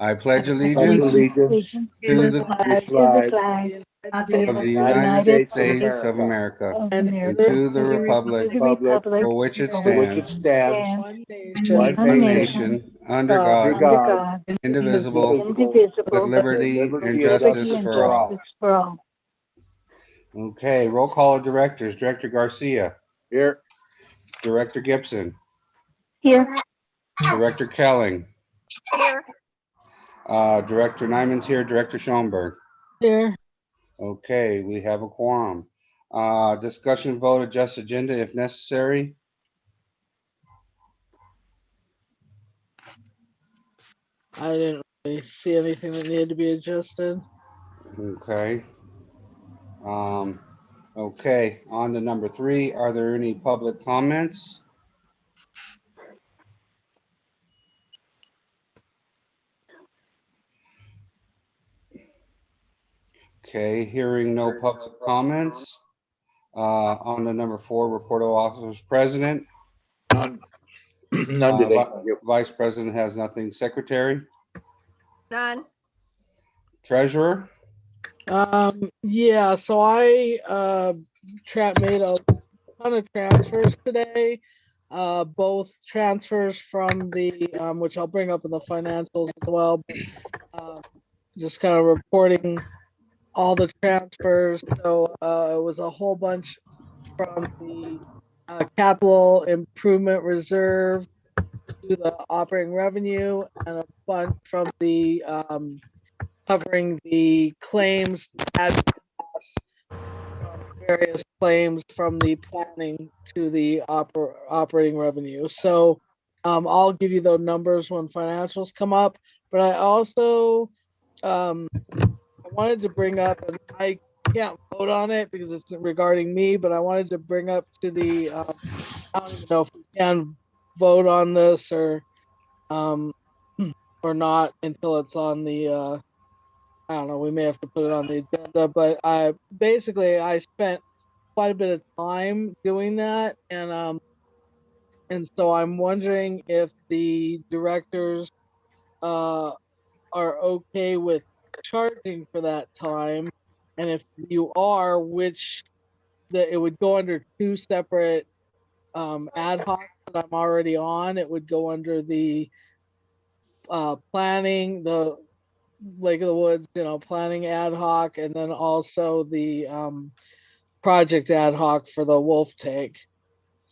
I pledge pledge allegiance allegiance to the to the flag flag of the United United States States of America of and America, to the and republic to the republic for which it for which it stands, stands, one one one nation, nation, nation, under under God, under God, God, indivisible, indivisible, with with liberty and liberty and justice justice for for all. all. for all. Okay, roll call of directors. Director Garcia, Here. Director Gibson, Here, Director Kelling, Here. Director Nyman's here, Director Schoenberg. here, Okay, we have a quorum. Discussion vote, adjust agenda if necessary. I didn't really see anything that needed to be adjusted. Okay. Okay, on to number 3. Are there any public comments? Okay, hearing no public comments. On to number 4, report of officers president. None. None today. Vice president has nothing. Secretary, None. treasurer. Yeah, so I made a ton of transfers today. Both transfers from the which I'll bring up in the financials as well, but just kind of reporting all the transfers. So it was a whole bunch from the capital improvement reserve to the operating revenue, and a bunch from the covering the claims add costs from various claims from the planning to the operating revenue. So I'll give you those numbers when financials come up. But I also I wanted to bring up, and I can't vote on it because it's regarding me, but I wanted to bring up to the I don't even know if we can vote on this or not until it's on the I don't know, we may have to put it on the agenda, but I spent quite a bit of time doing that, and so I'm wondering if the directors are okay with charging for that time, and if you are, which that it would go under 2 separate ad hoc that I'm already on. It would go under the planning, the Lake of the Woods, planning ad hoc, and then also the project ad hoc for the wolf tank.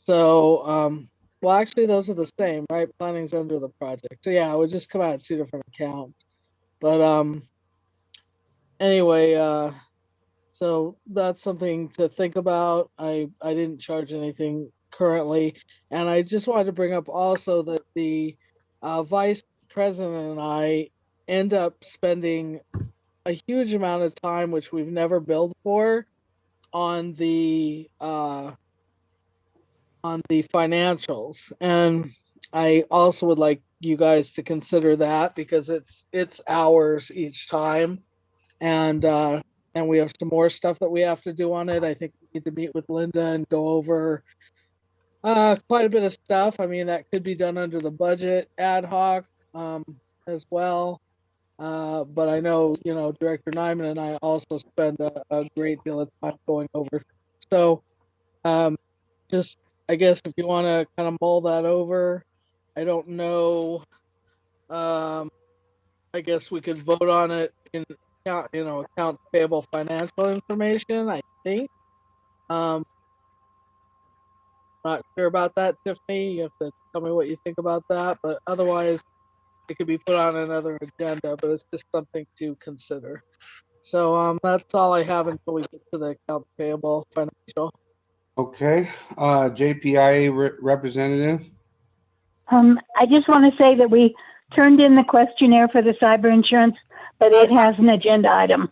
So, well, actually, those are the same, right? Planning's under the project. So yeah, it would just come out of 2 different accounts. But anyway, so that's something to think about. I didn't charge anything currently, and I just wanted to bring up also that the vice president and I end up spending a huge amount of time, which we've never billed for, on the financials. And I also would like you guys to consider that because it's hours each time, and we have some more stuff that we have to do on it. I think we need to meet with Linda and go over quite a bit of stuff. I mean, that could be done under the budget ad hoc as well. But I know, Director Nyman and I also spend a great deal of time going over. So just, I guess, if you want to kind of mull that over, I don't know. I guess we could vote on it in accounts payable financial information, I think. Not sure about that, Tiffany. You have to tell me what you think about that. But otherwise, it could be put on another agenda, but it's just something to consider. So that's all I have until we get to the accounts payable financial. Okay, JPIA representative. I just want to say that we turned in the questionnaire for the cyber insurance, but it has an agenda item.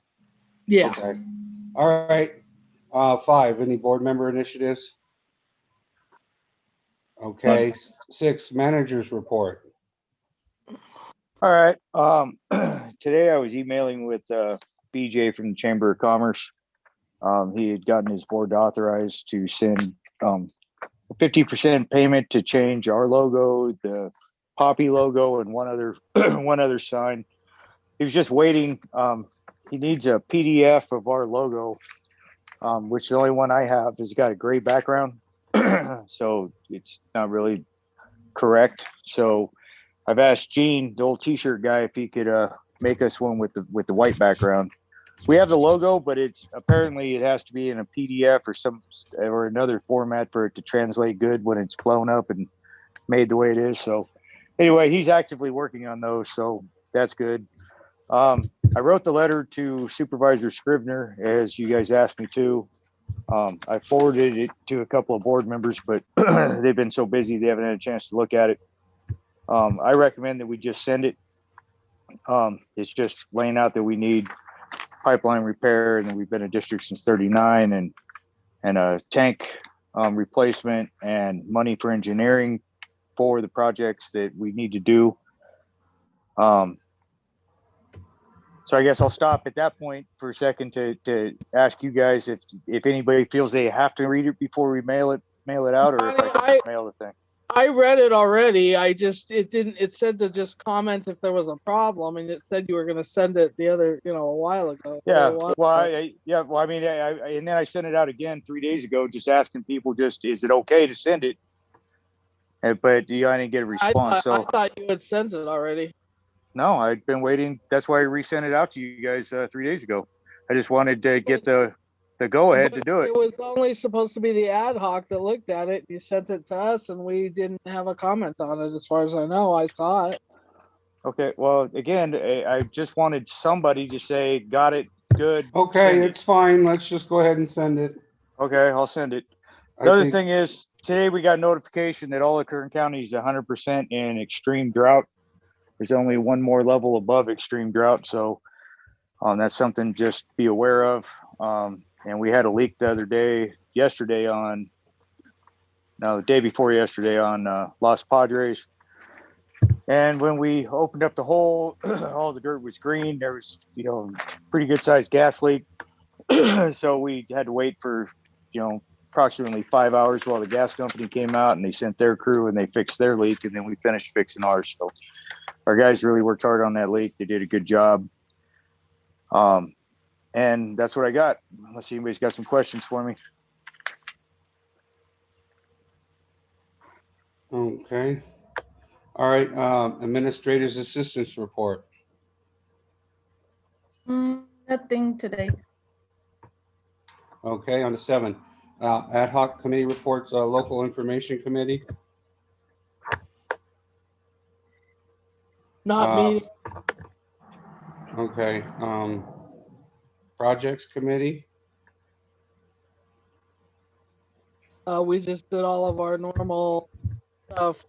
Yeah. Okay. All right. 5, any board member initiatives? Okay. 6, managers report. All right. Today I was emailing with BJ from the Chamber of Commerce. He had gotten his board authorized to send a 50% payment to change our logo, the Poppy logo, and one other sign he was just waiting. He needs a PDF of our logo, which the only one I have has got a gray background. So it's not really correct. So I've asked Gene, the old t-shirt guy, if he could make us one with the white background. We have the logo, but it's apparently it has to be in a PDF or another format for it to translate good when it's blown up and made the way it is. So anyway, he's actively working on those, so that's good. I wrote the letter to Supervisor Scrivener, as you guys asked me to. I forwarded it to a couple of board members, but they've been so busy they haven't had a chance to look at it. I recommend that we just send it. It's just laying out that we need pipeline repair, and we've been a district since '39, and a tank replacement and money for engineering for the projects that we need to do. So I guess I'll stop at that point for a second to ask you guys if anybody feels they have to read it before we mail it out, or if I can just mail the thing. I read it already. It said to just comment if there was a problem, and it said you were going to send it a while ago. Yeah. Well, I mean, and then I sent it out again 3 days ago, just asking people, is it okay to send it? But I didn't get a response. I thought you had sent it already. No, I'd been waiting. That's why I resent it out to you guys 3 days ago. I just wanted to get the go ahead to do it. It was only supposed to be the ad hoc that looked at it. You sent it to us, and we didn't have a comment on it, as far as I know. I saw it. Okay. Well, again, I just wanted somebody to say, got it, good. Okay, it's fine. Let's just go ahead and send it. Okay, I'll send it. The other thing is, today we got notification that all of Kern County is 100% in extreme drought. There's only one more level above extreme drought. So that's something just be aware of. And we had a leak the day before yesterday on Los Padres. And when we opened up the hole, all the dirt was green. There was, pretty good sized gas leak. So we had to wait for, approximately 5 hours while the gas company came out, and they sent their crew and they fixed their leak. And then we finished fixing ours. So our guys really worked hard on that leak. They did a good job. And that's what I got. Unless anybody's got some questions for me. Okay. All right, administrator's assistance report. Nothing today. Okay, on the 7th. Ad hoc committee reports, local information committee. Not me. Okay, projects committee. We just did all of our normal stuff.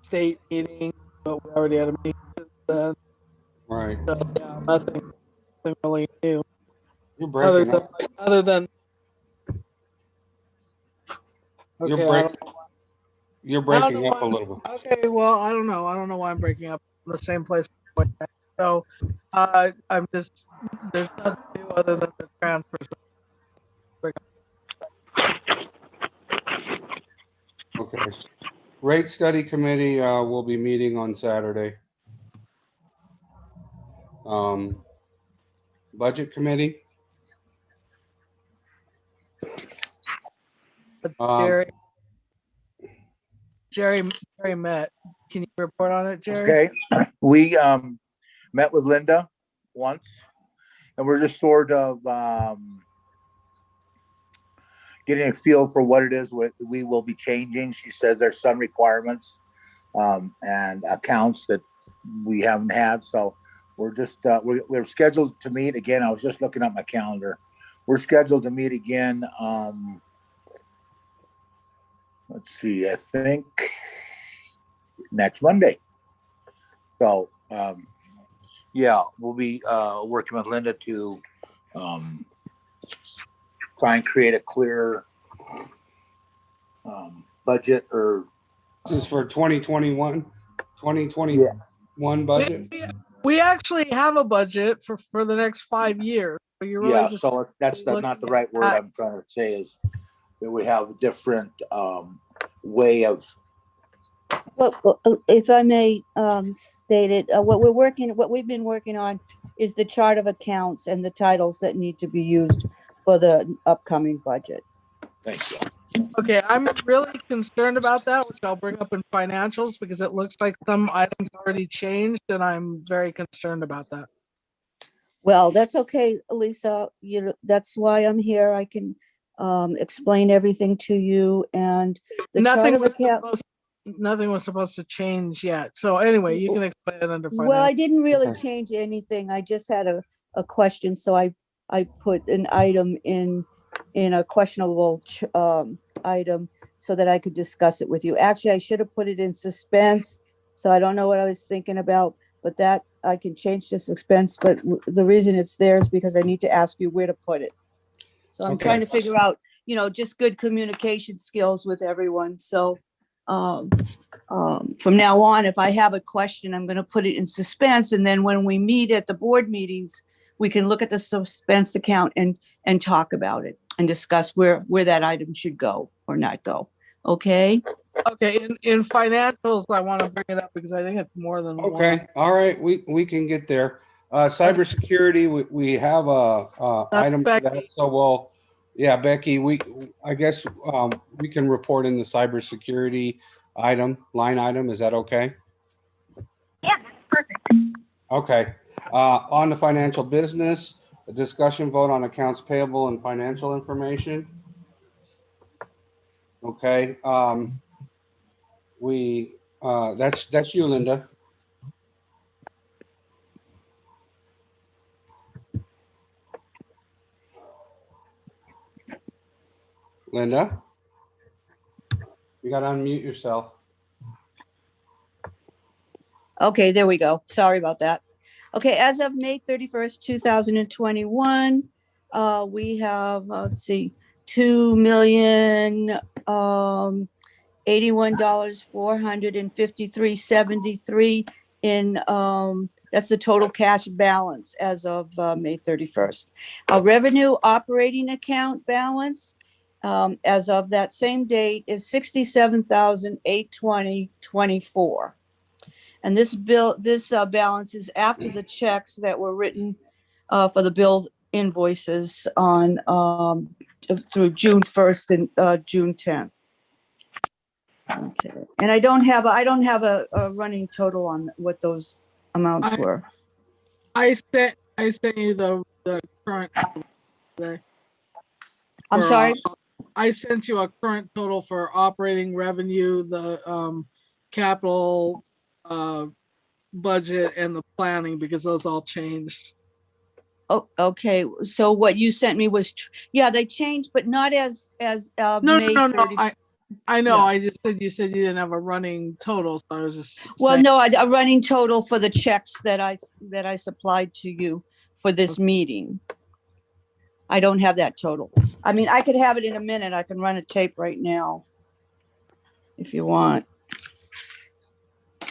State meeting, but we already had a meeting since then. Right. So, yeah, nothing really new. You're breaking up. Other than. Okay, You're breaking up a little bit. Okay, well, I don't know. I don't know why I'm breaking up in the same place. So, I'm just, there's nothing new other than the transfers. Okay. Rate study committee will be meeting on Saturday. Budget committee. Jerry met. Can you report on it, Jerry? Okay, we met with Linda once, and we're just sort of getting a feel for what it is we will be changing. She said there's some requirements and accounts that we haven't had, so we're just we're scheduled to meet again. I was just looking at my calendar. We're scheduled to meet again. Let's see, I think next Monday. So yeah, we'll be working with Linda to try and create a clear budget, or This is for 2021 budget. We actually have a budget for the next 5 years. So you're really yeah, just so that's not the right word I'm trying to say, is that we have a different way of Well, if I may state it, what we've been working on is the chart of accounts and the titles that need to be used for the upcoming budget. Thank you. Okay, I'm really concerned about that, which I'll bring up in financials because it looks like some items already changed and I'm very concerned about that. Well, that's okay, Lisa. That's why I'm here. I can explain everything to you and the chart of account. Nothing was supposed to change yet. So anyway, you can explain it under Well, I finance. didn't really Okay. change anything. I just had a question, so I put an item in a questionable item so that I could discuss it with you. Actually, I should have put it in suspense, so I don't know what I was thinking about, but that I can change the suspense, but the reason it's there is because I need to ask you where to put it. So I'm trying to figure out, just good communication skills with everyone. So from now on, if I have a question, I'm going to put it in suspense. And then when we meet at the board meetings, we can look at the suspense account and talk about it and discuss where that item should go or not go. Okay. Okay, in financials, I want to bring it up because I think it's more than one. Okay, all right, we can get there. Cybersecurity, we have a item for that, Becky. so Becky, I guess we can report in the cybersecurity line item, is that okay? Yeah, perfect. Okay, on the financial business, a discussion vote on accounts payable and financial information. Okay, that's you, Linda. Linda? You gotta unmute yourself. Okay, there we go. Sorry about that. Okay, as of May 31st, 2021, we have, let's see, $2,081,453.73 in, that's the total cash balance as of May 31st. Our revenue operating account balance as of that same date is $67,820.24. And this balance is after the checks that were written for the bill invoices on through June 1st and June 10th. Okay, and I don't have a running total on what those amounts were. I sent you the current today. I'm sorry? I sent you a current total for operating revenue, the capital budget and the planning because those all changed. Oh, okay. So what you sent me was, they changed, but not as No, May no. 30th. I know. Yeah. I just said you didn't have a running total, so I was just. Well, saying. no, a running total for the checks that I supplied to you for this meeting. I don't have that total. I mean, I could have it in a minute. I can run a tape right now if you want.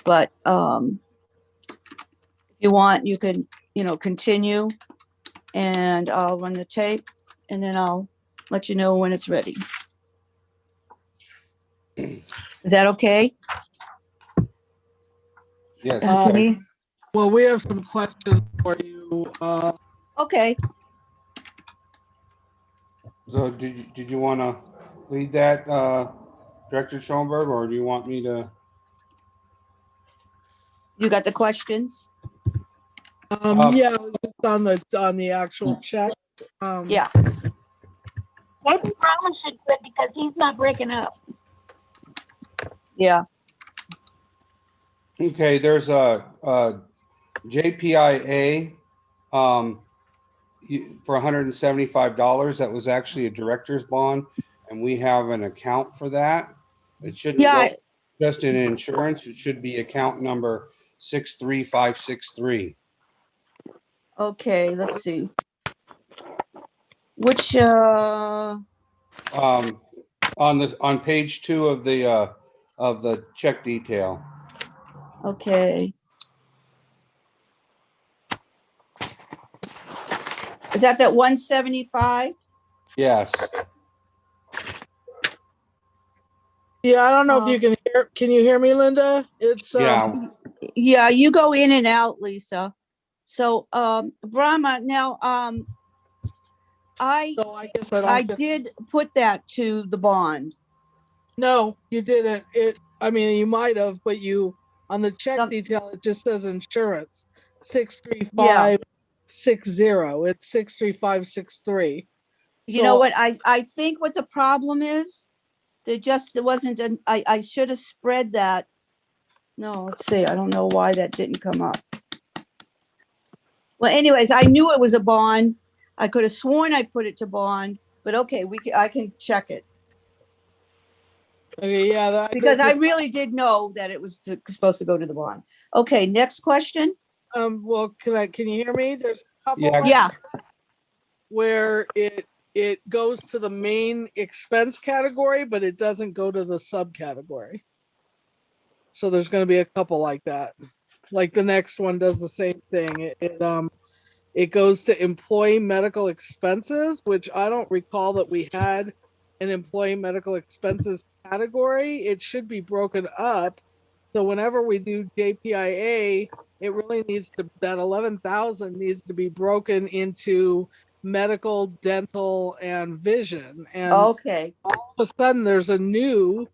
But if you want, you can, continue and I'll run the tape and then I'll let you know when it's ready. Is that okay? Yes. Okay. Well, we have some questions for you. Okay. So did you want to lead that, Director Schoenberg, or do you want me to? You got the questions? Yeah, just on the actual check. Yeah. Maybe Thomas should quit because he's not breaking up. Yeah. Okay, there's a JPIA for $175. That was actually a director's bond, and we have an account for that. It shouldn't go just in insurance. It should be account number 63563. Okay, let's see. Which On page 2 of the check detail. okay. Is that 175? Yes. Yeah, I don't know if you can Can you hear me, Linda? It's, Yeah, Yeah, you go in and out, Lisa. So, Brahma, now, so I guess I I don't, did put that to the bond. no, you didn't. I mean, you might have, but on the check Some- detail, it just says insurance, Yeah. 63560. It's 63563. You know So, what? I think what the problem is, there wasn't I should have spread that. No, let's see. I don't know why that didn't come up. Well, anyways, I knew it was a bond. I could have sworn I put it to bond, but okay, I can check it. okay, yeah, Because I really did know that it was supposed to go to the bond. Okay, next question. well, can you hear me? There's a couple Yeah. right Yeah, where it goes to the main expense category, but it doesn't go to the subcategory. So there's going to be a couple like that. Like the next one does the same thing. It goes to employee medical expenses, which I don't recall that we had an employee medical expenses category. It should be broken up. So whenever we do JPIA, it really needs to, that 11,000 needs to be broken into medical, dental, and vision. And okay. all of a sudden there's a new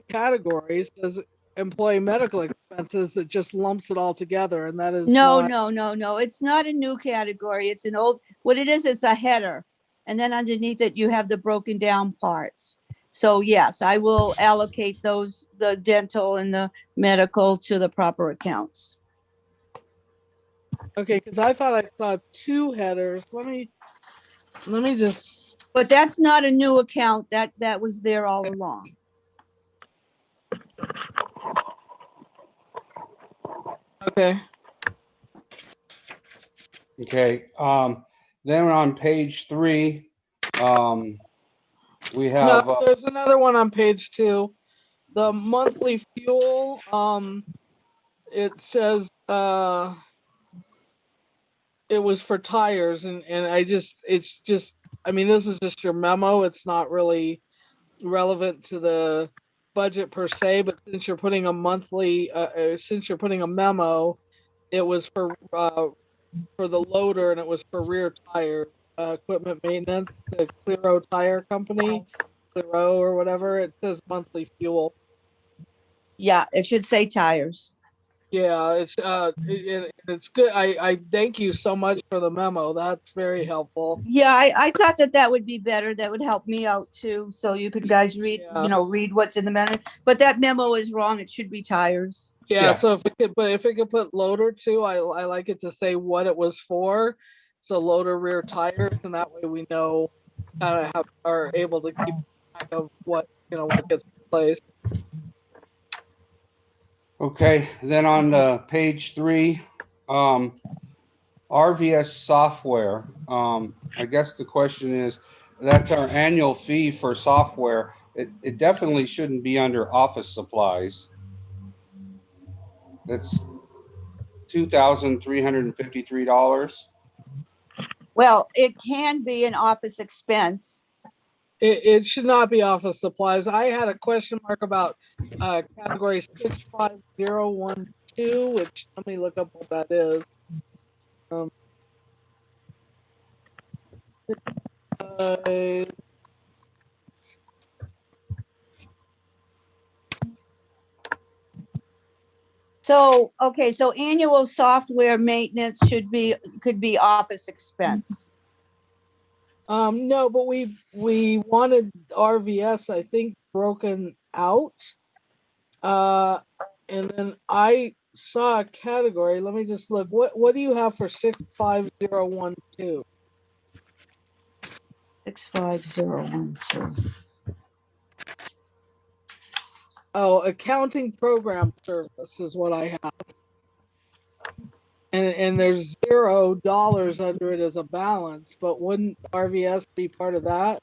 category, says employee medical expenses, that just lumps it all together. And that is No, not, no. It's not a new category. It's an old, what it is, it's a header. And then underneath it, you have the broken down parts. So yes, I will allocate those, the dental and the medical to the proper accounts. okay, because I thought I saw two headers. Let me just, But that's not a new account. That was there all along. okay. okay. Then on page 3, we have, No, there's another one on page 2. The monthly fuel, it says, it was for tires, and it's just, I mean, this is just your memo. It's not really relevant to the budget per se, but since you're putting a monthly, since you're putting a memo, it was for the loader, and it was for rear tire, equipment maintenance, the Clero Tire Company, Clero or whatever. It says monthly fuel. Yeah, it should say tires. Yeah, it's good. I thank you so much for the memo. That's very helpful. Yeah, I thought that would be better. That would help me out too. So you could guys read, Yeah. read what's in the memo. But that memo is wrong. It should be tires. Yeah, Yeah. so if it could put loader too, I like it to say what it was for. So loader rear tires, and that way we know, kind of are able to keep track of what gets replaced. okay, then on page 3, RVS software. I guess the question is, that's our annual fee for software. It definitely shouldn't be under office supplies. That's $2,353. Well, it can be an office expense. It should not be office supplies. I had a question mark about category 65012, which, let me look up what that is. Uh, So, okay, so annual software maintenance could be office expense. No, but we wanted RVS, I think, broken out. And then I saw a category. Let me just look. What do you have for 65012? 65012. Oh, accounting program service is what I have. And there's $0 under it as a balance, but wouldn't RVS be part of that?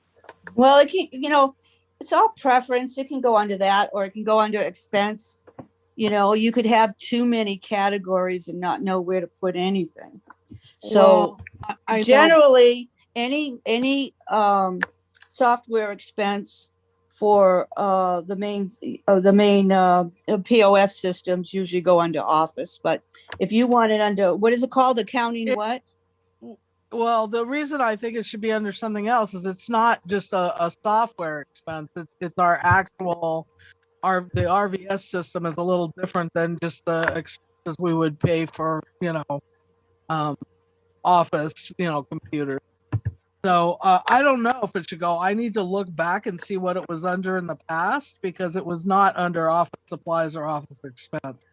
Well, it can, it's all preference. It can go under that, or it can go under expense. You could have too many categories and not know where to put anything. So Well, I know. generally, any software expense for the main POS systems usually go under Office, but if you want it under, what is it called? Accounting what? Well, the reason I think it should be under something else is it's not just a software expense. It's our actual, the RVS system is a little different than just the expenses we would pay for, Office, computers. So I don't know if it should go. I need to look back and see what it was under in the past because it was not under office supplies or office expense.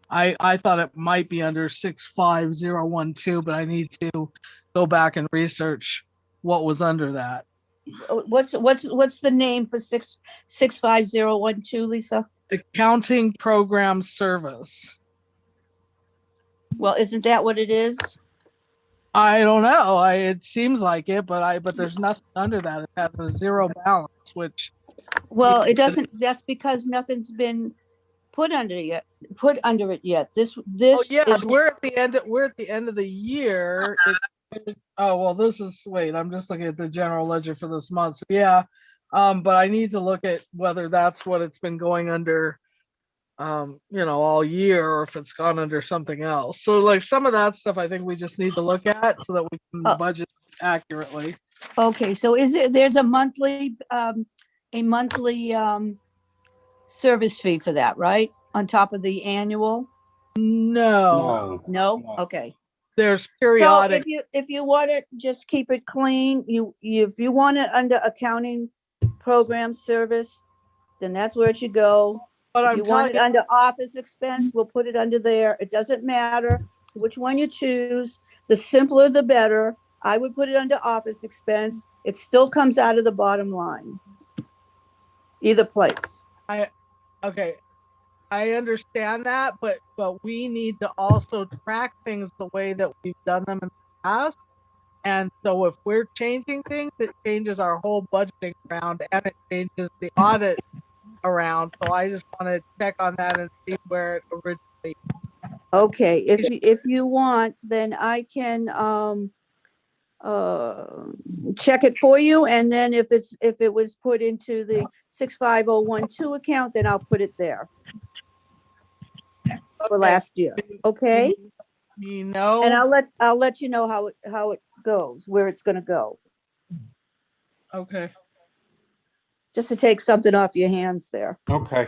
I thought it might be under 65012, but I need to go back and research what was under that. What's the name for 65012, Lisa? Accounting program service. Well, isn't that what it is? I don't know. It seems like it, but there's nothing under that. It has a zero balance, which. Well, it doesn't. That's because nothing's been put under it yet. This. Oh yeah, is, we're at the end. We're at the end of the year. Oh well, this is. Wait, I'm just looking at the general ledger for this month. So yeah, but I need to look at whether that's what it's been going under. All year, or if it's gone under something else. So like some of that stuff, I think we just need to look at so that we can budget accurately. Okay, so there's a monthly service fee for that, right? On top of the annual? No. No? Okay. There's periodic. So if you want it, just keep it clean. If you want it under accounting program service, then that's where it should go. But if you want it under office expense, we'll put it under there. It doesn't matter which one you choose. The simpler, the better. I would put it under office expense. It still comes out of the bottom line. Either place. Okay. I understand that, but we need to also track things the way that we've done them in the past. And so if we're changing things, it changes our whole budgeting round and it changes the audit around. So I just want to check on that and see where it originally. Okay, if you want, then I can check it for you, and then if it was put into the 65012 account, then I'll put it there for last year. Okay, and I'll let you know how it goes, where it's going to go. Okay. Just to take something off your hands there. Okay.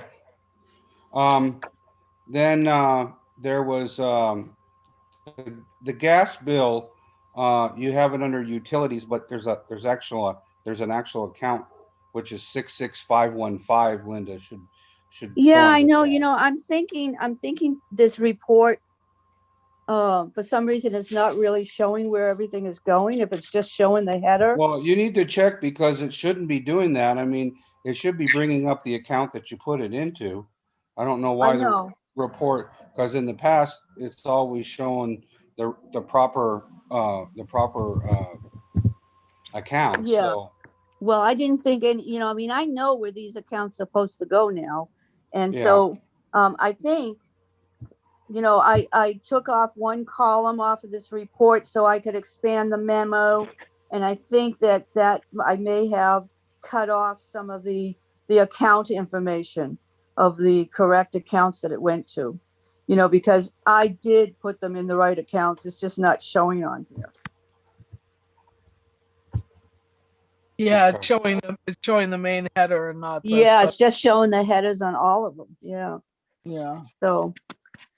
Then there was the gas bill. You have it under utilities, but there's an actual account which is 66515. Linda should. Yeah, I know. I'm thinking this report. For some reason, it's not really showing where everything is going. If it's just showing the header. Well, you need to check because it shouldn't be doing that. I mean, it should be bringing up the account that you put it into. I don't know why the report, because in the past, it's always shown the proper account. Yeah. So. Well, I didn't think any, I know where these accounts are supposed to go now. And Yeah. so I think, I took off one column off of this report so I could expand the memo. And I think that I may have cut off some of the account information of the correct accounts that it went to, because I did put them in the right accounts. It's just not showing on here. Yeah, it's showing the main header and not. It's just showing the headers on all of them. Yeah. Yeah. So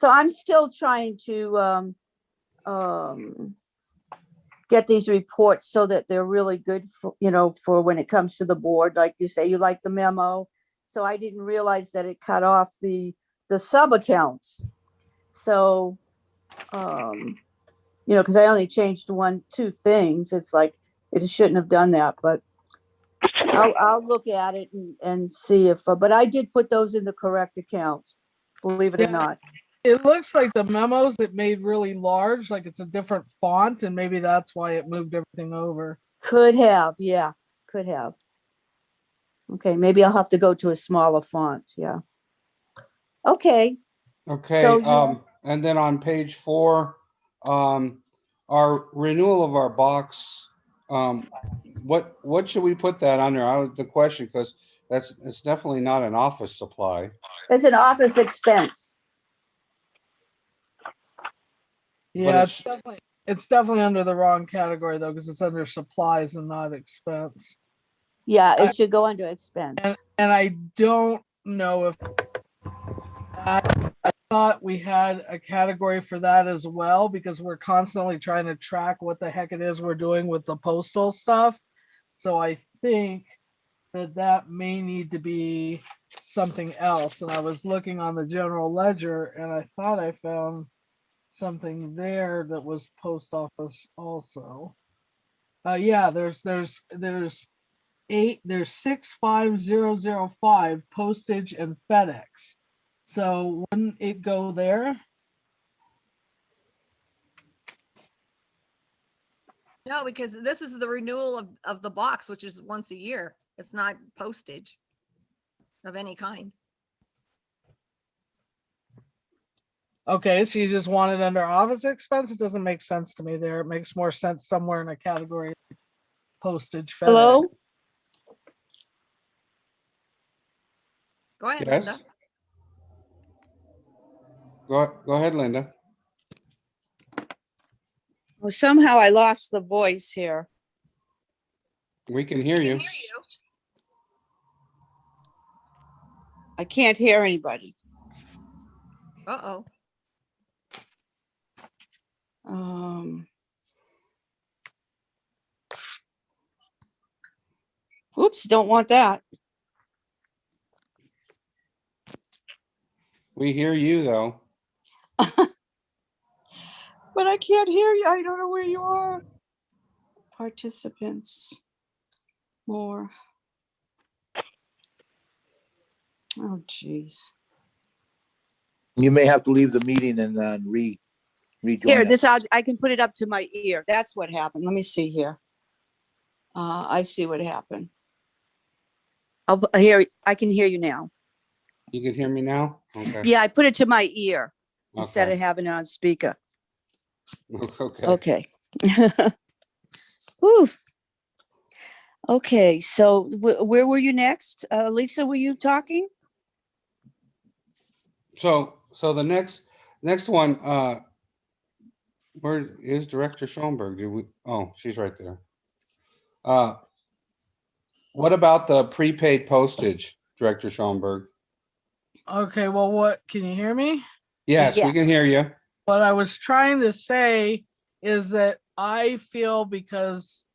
I'm still trying to get these reports so that they're really good for, for when it comes to the board. Like you say, you like the memo. So I didn't realize that it cut off the sub accounts. So, because I only changed 2 things. It's like it shouldn't have done that, but I'll look at it and see if, but I did put those in the correct accounts, believe it or not. It looks like the memos it made really large, like it's a different font, and maybe that's why it moved everything over. Could have, yeah, could have. Okay, maybe I'll have to go to a smaller font, yeah. Okay. Okay, So, and then on page 4, our renewal of our box, what should we put that under? The question, because it's definitely not an office supply. It's an office expense. Yeah, it's- it's definitely under the wrong category though, because it's under supplies and not expense. Yeah, I- it should go under expense. And I don't know if I thought we had a category for that as well, because we're constantly trying to track what the heck it is we're doing with the postal stuff. So I think that may need to be something else. And I was looking on the general ledger and I thought I found something there that was post office also. Yeah, there's 65005 postage and FedEx. So wouldn't it go there? No, because this is the renewal of the box, which is once a year. It's not postage of any kind. Okay, so you just want it under office expense? It doesn't make sense to me there. It makes more sense somewhere in a category like postage. FedEx. Hello? Go ahead, Yes. Linda. Go ahead, Linda. Well, somehow I lost the voice here. We can hear you. I can't hear anybody. Uh-oh. Oops, don't want that. We hear you though. But I can't hear you. I don't know where you are. Participants. More. Oh, geez. You may have to leave the meeting and then rejoin. Here, us. I can put it up to my ear. That's what happened. Let me see here. I see what happened. I can hear you now. You can hear me now? Okay. Yeah, I put it to my ear instead Okay. of having it on speaker. Okay. Okay. Whew. Okay, so where were you next? Lisa, were you talking? So the next one, where is Director Schoenberg? Oh, she's right there. What about the prepaid postage, Director Schoenberg? Okay, well, what, can you hear me? Yes, we can Yes. hear you. What I was trying to say is that I feel because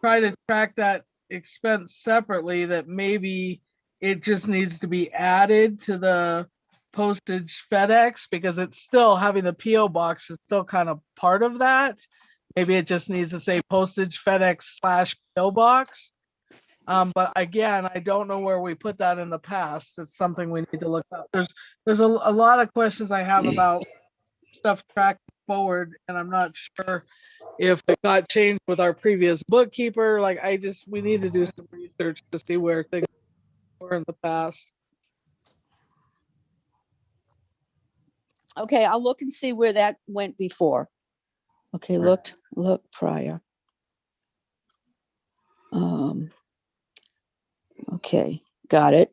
try to track that expense separately, that maybe it just needs to be added to the postage FedEx, because it's still having the PO box is still kind of part of that. Maybe it just needs to say postage FedEx / PO box. But again, I don't know where we put that in the past. It's something we need to look up. There's a lot of questions I have about stuff tracked forward, and I'm not sure if it got changed with our previous bookkeeper. Like, we need to do some research to see where things were in the past. Okay, I'll look and see where that went before. Okay, Right. look prior. Okay, got it.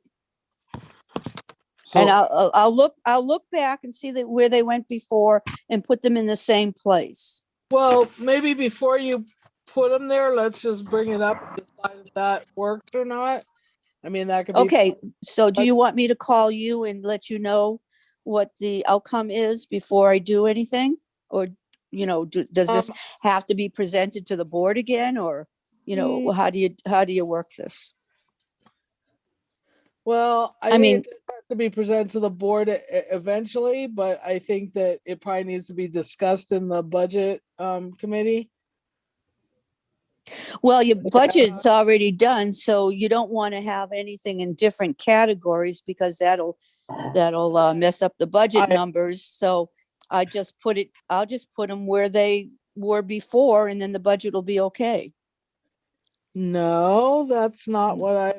And So, I'll look back and see that where they went before and put them in the same place. Well, maybe before you put them there, let's just bring it up and decide if that worked or not. I mean, that could be. Okay, so do you want me to call you and let you know what the outcome is before I do anything? Or, does this have to be presented to the board again, or, how do you work this? Well, I I mean- mean, it has to be presented to the board eventually, but I think that it probably needs to be discussed in the budget committee. Well, your budget's already done, so you don't want to have anything in different categories because that'll mess up the budget I- numbers. So I'll just put them where they were before, and then the budget will be okay. No, that's not what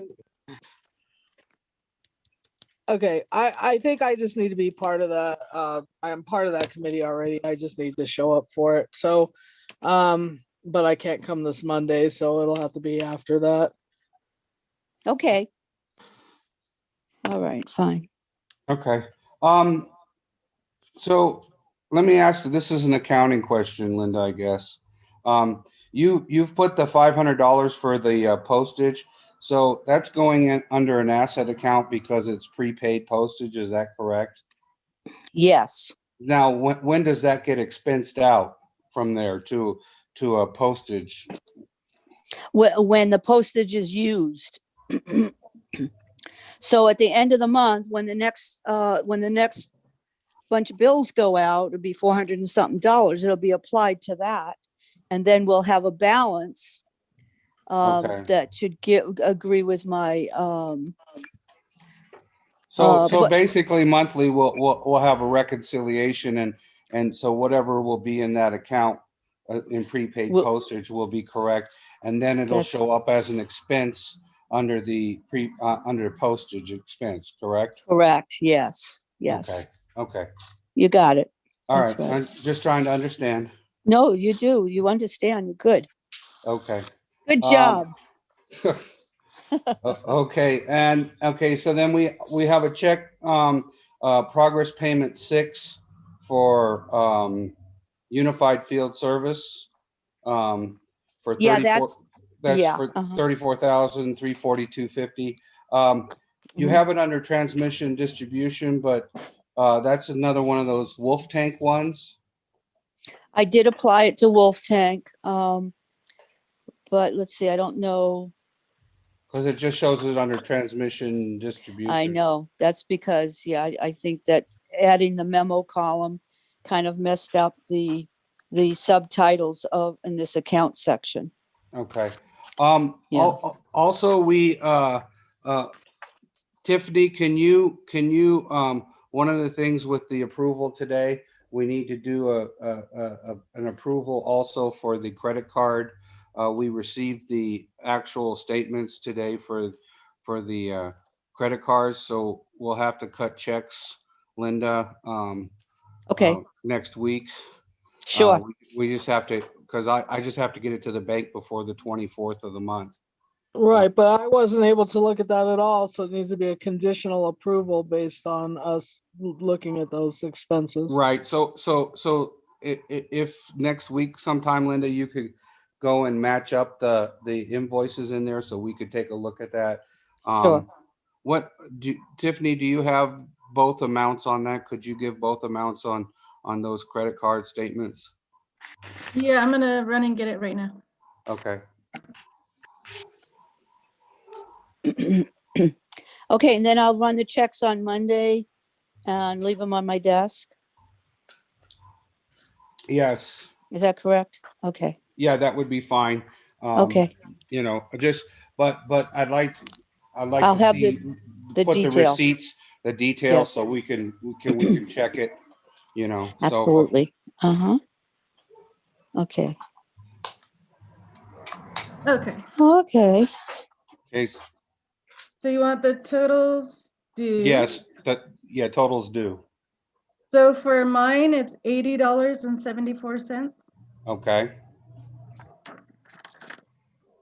okay, I think I just need to be part of that. I'm part of that committee already. I just need to show up for it. So, but I can't come this Monday, so it'll have to be after that. Okay. All right, fine. Okay. So let me ask you, this is an accounting question, Linda, I guess. You've put the $500 for the postage. So that's going in under an asset account because it's prepaid postage. Is that correct? Yes. Now, when does that get expensed out from there to a postage? When the postage is used. So at the end of the month, when the next bunch of bills go out, it'll be 400 and something dollars. It'll be applied to that. And then we'll have a balance Okay. that should agree with my, So but basically monthly, we'll have a reconciliation and so whatever will be in that account in prepaid Well, postage will be correct. And then it'll that's show up as an expense under the under postage expense, correct? correct. Yes. Okay, Yes. okay. You got it. All That's right. right. I'm just trying to understand. No, you do. You understand. You're good. Okay. Good Um, job. Okay, and okay, so then we have a check, progress payment 6 for Unified Field Service, for Yeah, 34, that's yeah. for Uh-huh. 34,342.50. You Mhm. have it under transmission distribution, but that's another one of those wolf tank ones. I did apply it to Wolf Tank. But let's see, I don't know. Because it just shows it under transmission I distribution. know. That's because, yeah, I think that adding the memo column kind of messed up the subtitles of in this account section. Okay. Yeah. Also, Tiffany, one of the things with the approval today, we need to do an approval also for the credit card. We received the actual statements today for the credit cards, so we'll have to cut checks, Linda, Okay, next week. sure. We just have to, because I just have to get it to the bank before the 24th of the month. Right, but I wasn't able to look at that at all, so it needs to be a conditional approval based on us looking at those expenses. Right, so if next week sometime, Linda, you could go and match up the invoices in there so we could take a look at that. Sure. Tiffany, do you have both amounts on that? Could you give both amounts on those credit card statements? Yeah, I'm gonna run and get it right now. Okay, Okay, and then I'll run the checks on Monday and leave them on my desk. yes, Is that correct? Okay, yeah, that would be fine. okay. You know, just, but I'd like I'll to have see, the put the detail. receipts, the details, Yes. so we can check it, you know, so. Absolutely. Uh-huh. Okay. Okay, Okay. Okay, so you want the totals due? yes, yeah, totals due. So for mine, it's $80.74. Okay,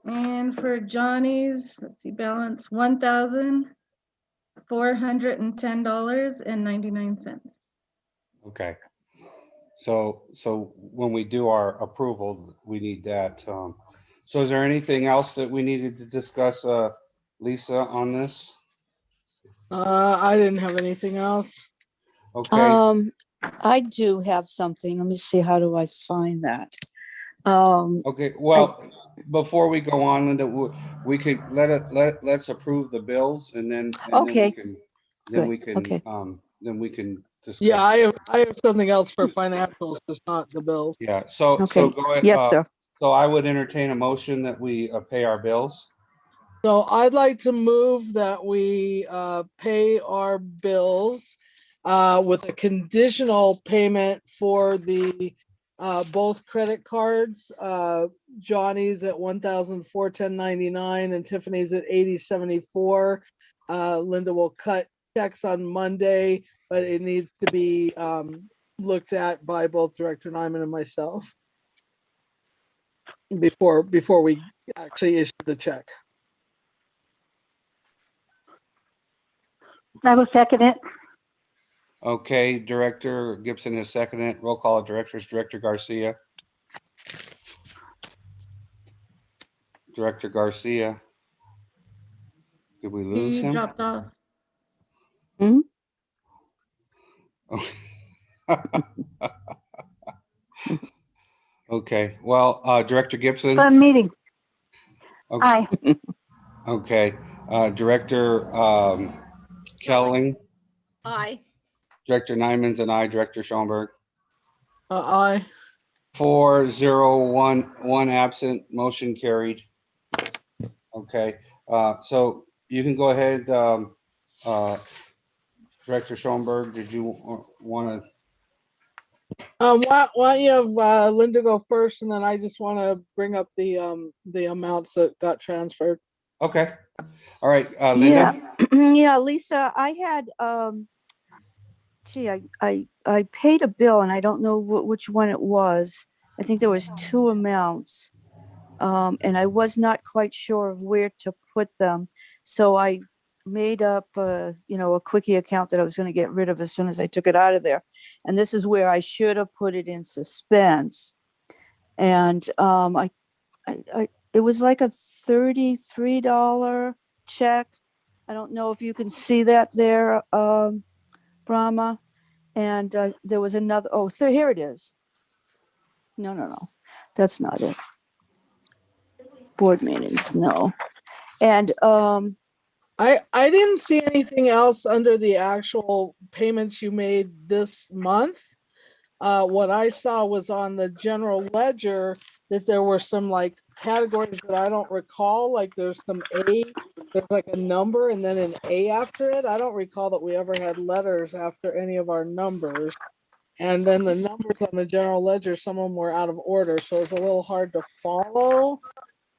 And for Johnny's, let's see, balance $1,410.99. okay. So when we do our approval, we need that. So is there anything else that we needed to discuss, Lisa, on this? I didn't have anything else. Okay, I do have something. Let me see, how do I find that? okay, well, before we go on, Linda, we could let's approve the bills and then Okay, then good, we can, okay. then we can discuss. Yeah, I have something else for financials, just not the bills. Yeah, so Okay. go ahead. Yes, sir. So I would entertain a motion that we pay our bills. So I'd like to move that we pay our bills with a conditional payment for the both credit cards. Johnny's at $1,410.99 and Tiffany's at $80.74. Linda will cut checks on Monday, but it needs to be looked at by both Director Nyman and myself before we actually issue the check. I will second it. Okay, Director Gibson has seconded it. Roll call directors, Director Garcia. Director Garcia. Did we lose He him? dropped off. Okay, well, Director Gibson, Fun meeting. Okay. Aye. okay, Director Kelling, Aye. Director Nyman's and I, Director Schoenberg. Aye. 4-0-1, one absent, motion carried. Okay, so you can go ahead, Director Schoenberg, did you want to? Why don't you have Linda go first, and then I just want to bring up the amounts that got transferred. Okay, all right, Linda? Yeah, Lisa, I had, gee, I paid a bill and I don't know which one it was. I think there was two amounts. And I was not quite sure of where to put them. So I made up, a quickie account that I was going to get rid of as soon as I took it out of there. And this is where I should have put it in suspense. And it was like a $33 check. I don't know if you can see that there, Brahma. And there was another, here it is. No, that's not it. Board meetings, no. And I didn't see anything else under the actual payments you made this month. What I saw was on the general ledger that there were some like categories that I don't recall, like there's like a number and then an A after it. I don't recall that we ever had letters after any of our numbers. And then the numbers on the general ledger, some of them were out of order, so it's a little hard to follow.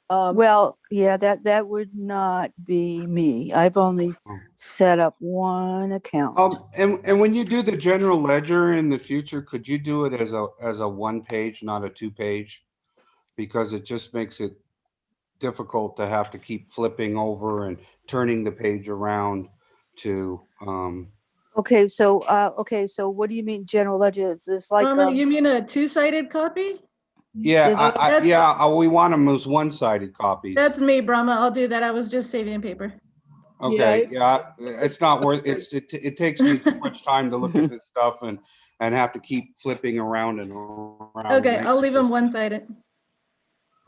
well, yeah, that would not be me. I've only set up one account. And when you do the general ledger in the future, could you do it as a one page, not a 2-page? Because it just makes it difficult to have to keep flipping over and turning the page around to, Okay, so what do you mean general ledger? Is this like You mean a two-sided copy? yeah, we want them as one-sided copies. That's me, Brahma. I'll do that. I was just saving paper. Okay, yeah, it's not worth, it takes me too much time to look at this stuff and have to keep flipping around and around. Okay, It I'll makes leave it them just- one-sided.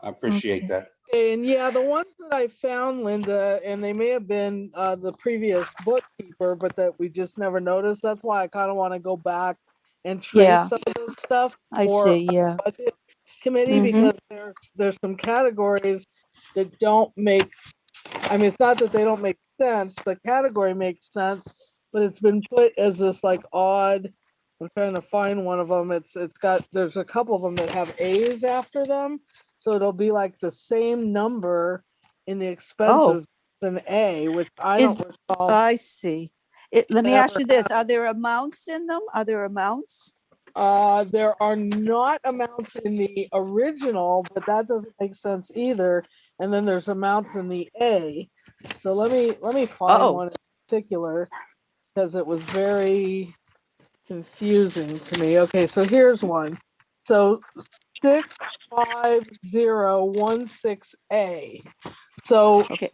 I appreciate Okay. that. And yeah, the ones that I found, Linda, and they may have been the previous bookkeeper, but that we just never noticed. That's why I kind of want to go back and trace Yeah. some of this stuff I for see, yeah. budget committee, Mhm. because there's some categories that don't make, I mean, it's not that they don't make sense, the category makes sense, but it's been put as this like odd, I'm trying to find one of them. There's a couple of them that have A's after them. So it'll be like the same number in the expenses than A, which I Is- don't recall. I see. Let me ask Never you this. Are there amounts in them? Are there amounts? There are not amounts in the original, but that doesn't make sense either. And then there's amounts in the A. So let me find Oh. one in particular because it was very confusing to me. Okay, so here's one. So 65016A. So Okay.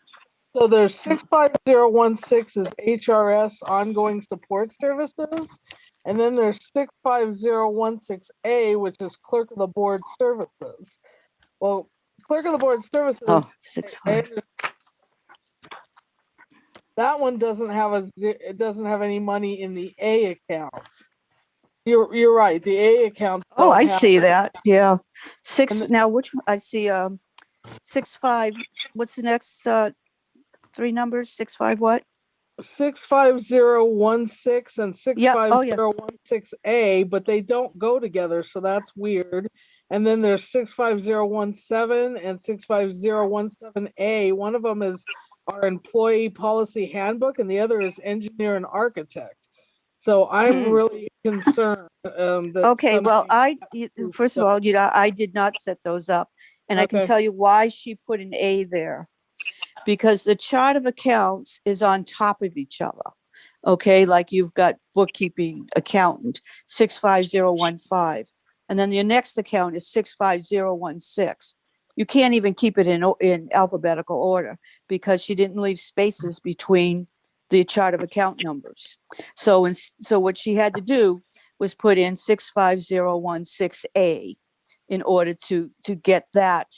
So there's 65016 is HRS ongoing support services. And then there's 65016A, which is clerk of the board services. Well, clerk of the board services, Oh, 6.5. that one doesn't have it doesn't have any money in the A account. You're right. The A account. Oh, I see that. Yeah. And Now which one? I see 6.5. What's the next three numbers? 6.5 what? 65016 and Yeah. Oh, yeah. 65016A, but they don't go together, so that's weird. And then there's 65017 and 65017A. One of them is our employee policy handbook, and the other is engineer and architect. So I'm really concerned. That Okay. Well, somebody- first of all, I did not set those up, and I can Okay. tell you why she put an A there. Because the chart of accounts is on top of each other. Okay, like you've got bookkeeping accountant, 65015. And then your next account is 65016. You can't even keep it in alphabetical order because she didn't leave spaces between the chart of account numbers. So what she had to do was put in 65016A in order to get that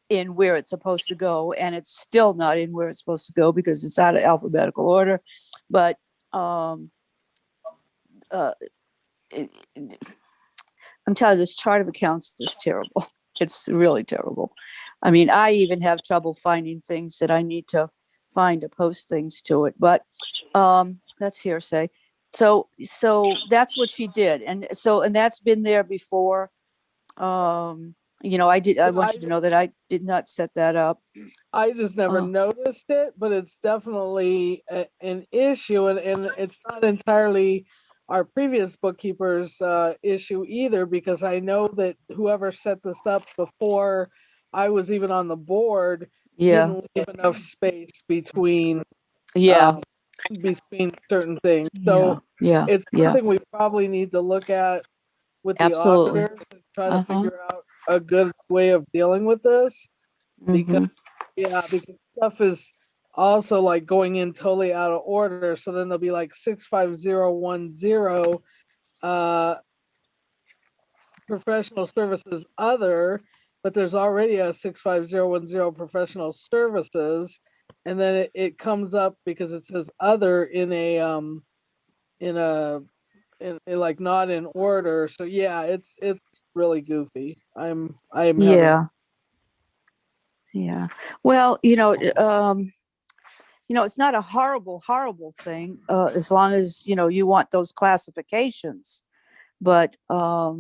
in where it's supposed to go, and it's still not in where it's supposed to go because it's out of alphabetical order. But I'm telling you, this chart of accounts is terrible. It's really terrible. I mean, I even have trouble finding things that I need to find to post things to it, but that's hearsay. So that's what she did, and that's been there before. I want you to know that I did not set that up. I just never Oh. noticed it, but it's definitely an issue, and it's not entirely our previous bookkeeper's issue either, because I know that whoever set this up before I was even on the board Yeah, didn't leave enough space between yeah, between certain things. yeah, So yeah, it's yeah, something we probably need to look at with the absolutely. auditors and try to Uh-huh. figure out a good way of dealing with this. Because Mhm. because stuff is also like going in totally out of order. So then there'll be like 65010 professional services other, but there's already a 65010 professional services, and then it comes up because it says other in a in a in like not in order. So yeah, it's really goofy. I'm having Yeah, yeah. Well, it's not a horrible thing, as long as, you want those classifications. But as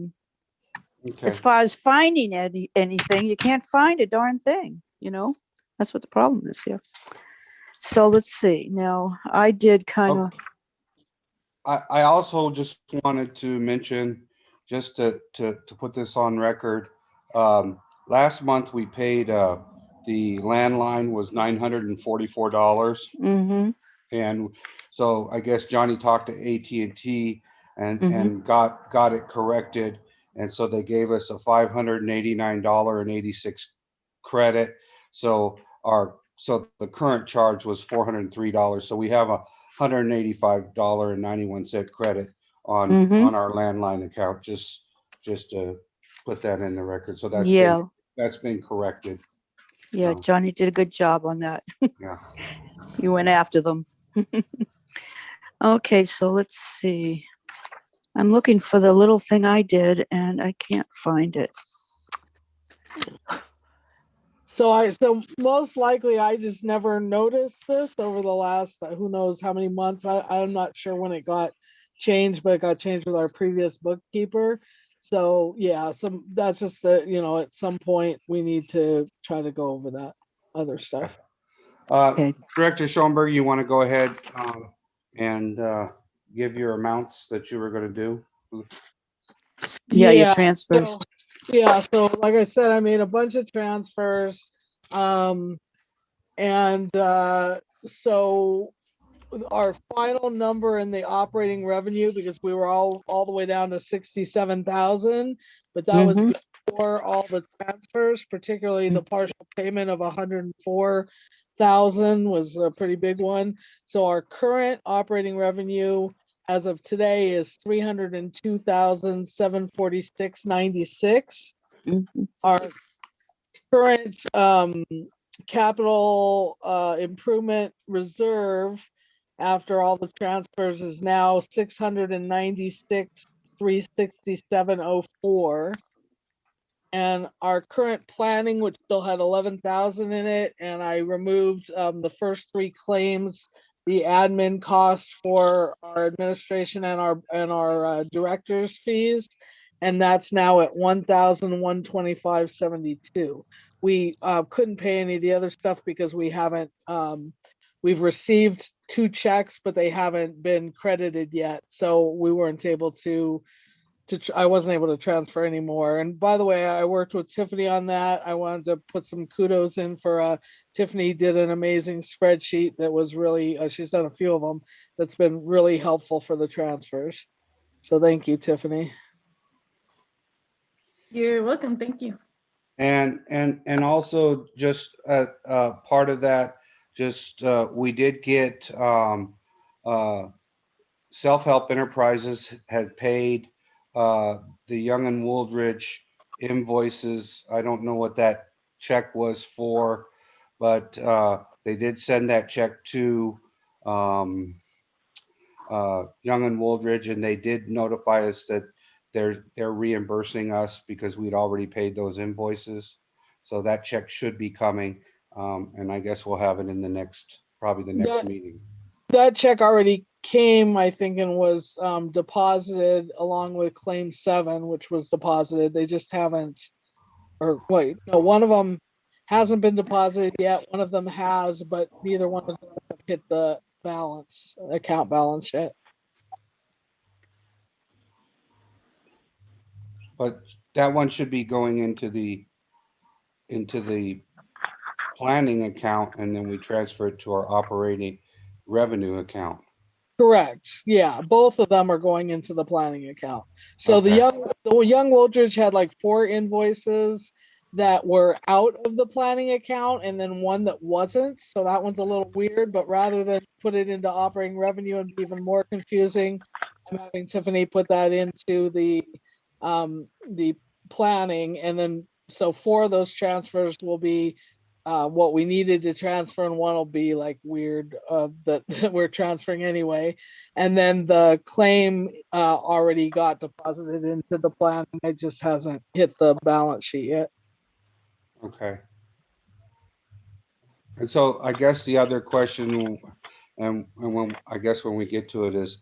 Okay. far as finding anything, you can't find a darn thing, That's what the problem is here. So let's see. Now, I did kind Oh, of, I also just wanted to mention, just to put this on record, last month we paid, the landline was $944. mm-hmm, And so I guess Johnny talked to AT&T and, mm-hmm. and got it corrected. And so they gave us a $589.86 credit. So the current charge was $403. So we have a $185.91 credit Mm-hmm. on our landline account, just to put that in the record. So Yeah, that's been corrected. yeah. So, Johnny did a good job on that. yeah. You went after them. Okay, so let's see. I'm looking for the little thing I did and I can't find it. so most likely I just never noticed this over the last who knows how many months. I'm not sure when it got changed, but it got changed with our previous bookkeeper. So yeah, that's just at some point we need to try to go over that other stuff. Okay. Director Schoenberg, you want to go ahead, and give your amounts that you were going to do? Yeah, your Yeah. transfers. So like I said, I made a bunch of transfers. And so our final number in the operating revenue, because we were all the way down to 67,000, but that was Mhm. before all the transfers, particularly the partial payment of 104,000 was a pretty big one. So our current operating revenue as of today is 302,746.96. Mhm. Our current capital improvement reserve after all the transfers is now 696,367.04. And our current planning, which still had 11,000 in it, and I removed the first three claims, the admin costs for our administration and our directors' fees, and that's now at 1,125.72. We couldn't pay any of the other stuff because we haven't. We've received 2 checks, but they haven't been credited yet, so we weren't able to I wasn't able to transfer anymore. And by the way, I worked with Tiffany on that. I wanted to put some kudos in for Tiffany did an amazing spreadsheet that was really, she's done a few of them, that's been really helpful for the transfers. So thank you, Tiffany. You're welcome. Thank you. And also just part of that, just we did get Self-Help Enterprises had paid the Young and Wooldridge invoices. I don't know what that check was for, but they did send that check to Young and Wooldridge, and they did notify us that they're reimbursing us because we'd already paid those invoices. So that check should be coming, and I guess we'll have it in the next, probably the next meeting. That check already came, I think, and was deposited along with claim 7, which was deposited. They just haven't, or wait, no, one of them hasn't been deposited yet. One of them has, but neither one of them have hit the balance, account balance yet. But that one should be going into the planning account, and then we transfer it to our operating revenue account. Correct. Yeah, both of them are going into the planning account. So Okay. the young Wooldridge had like 4 invoices that were out of the planning account, and then one that wasn't. So that one's a little weird. But rather than put it into operating revenue and be even more confusing, I'm having Tiffany put that into the planning, and then so 4 of those transfers will be what we needed to transfer, and one will be like weird that we're transferring anyway. And then the claim already got deposited into the plan. It just hasn't hit the balance sheet yet. Okay. And so I guess the other question, and when I guess when we get to it is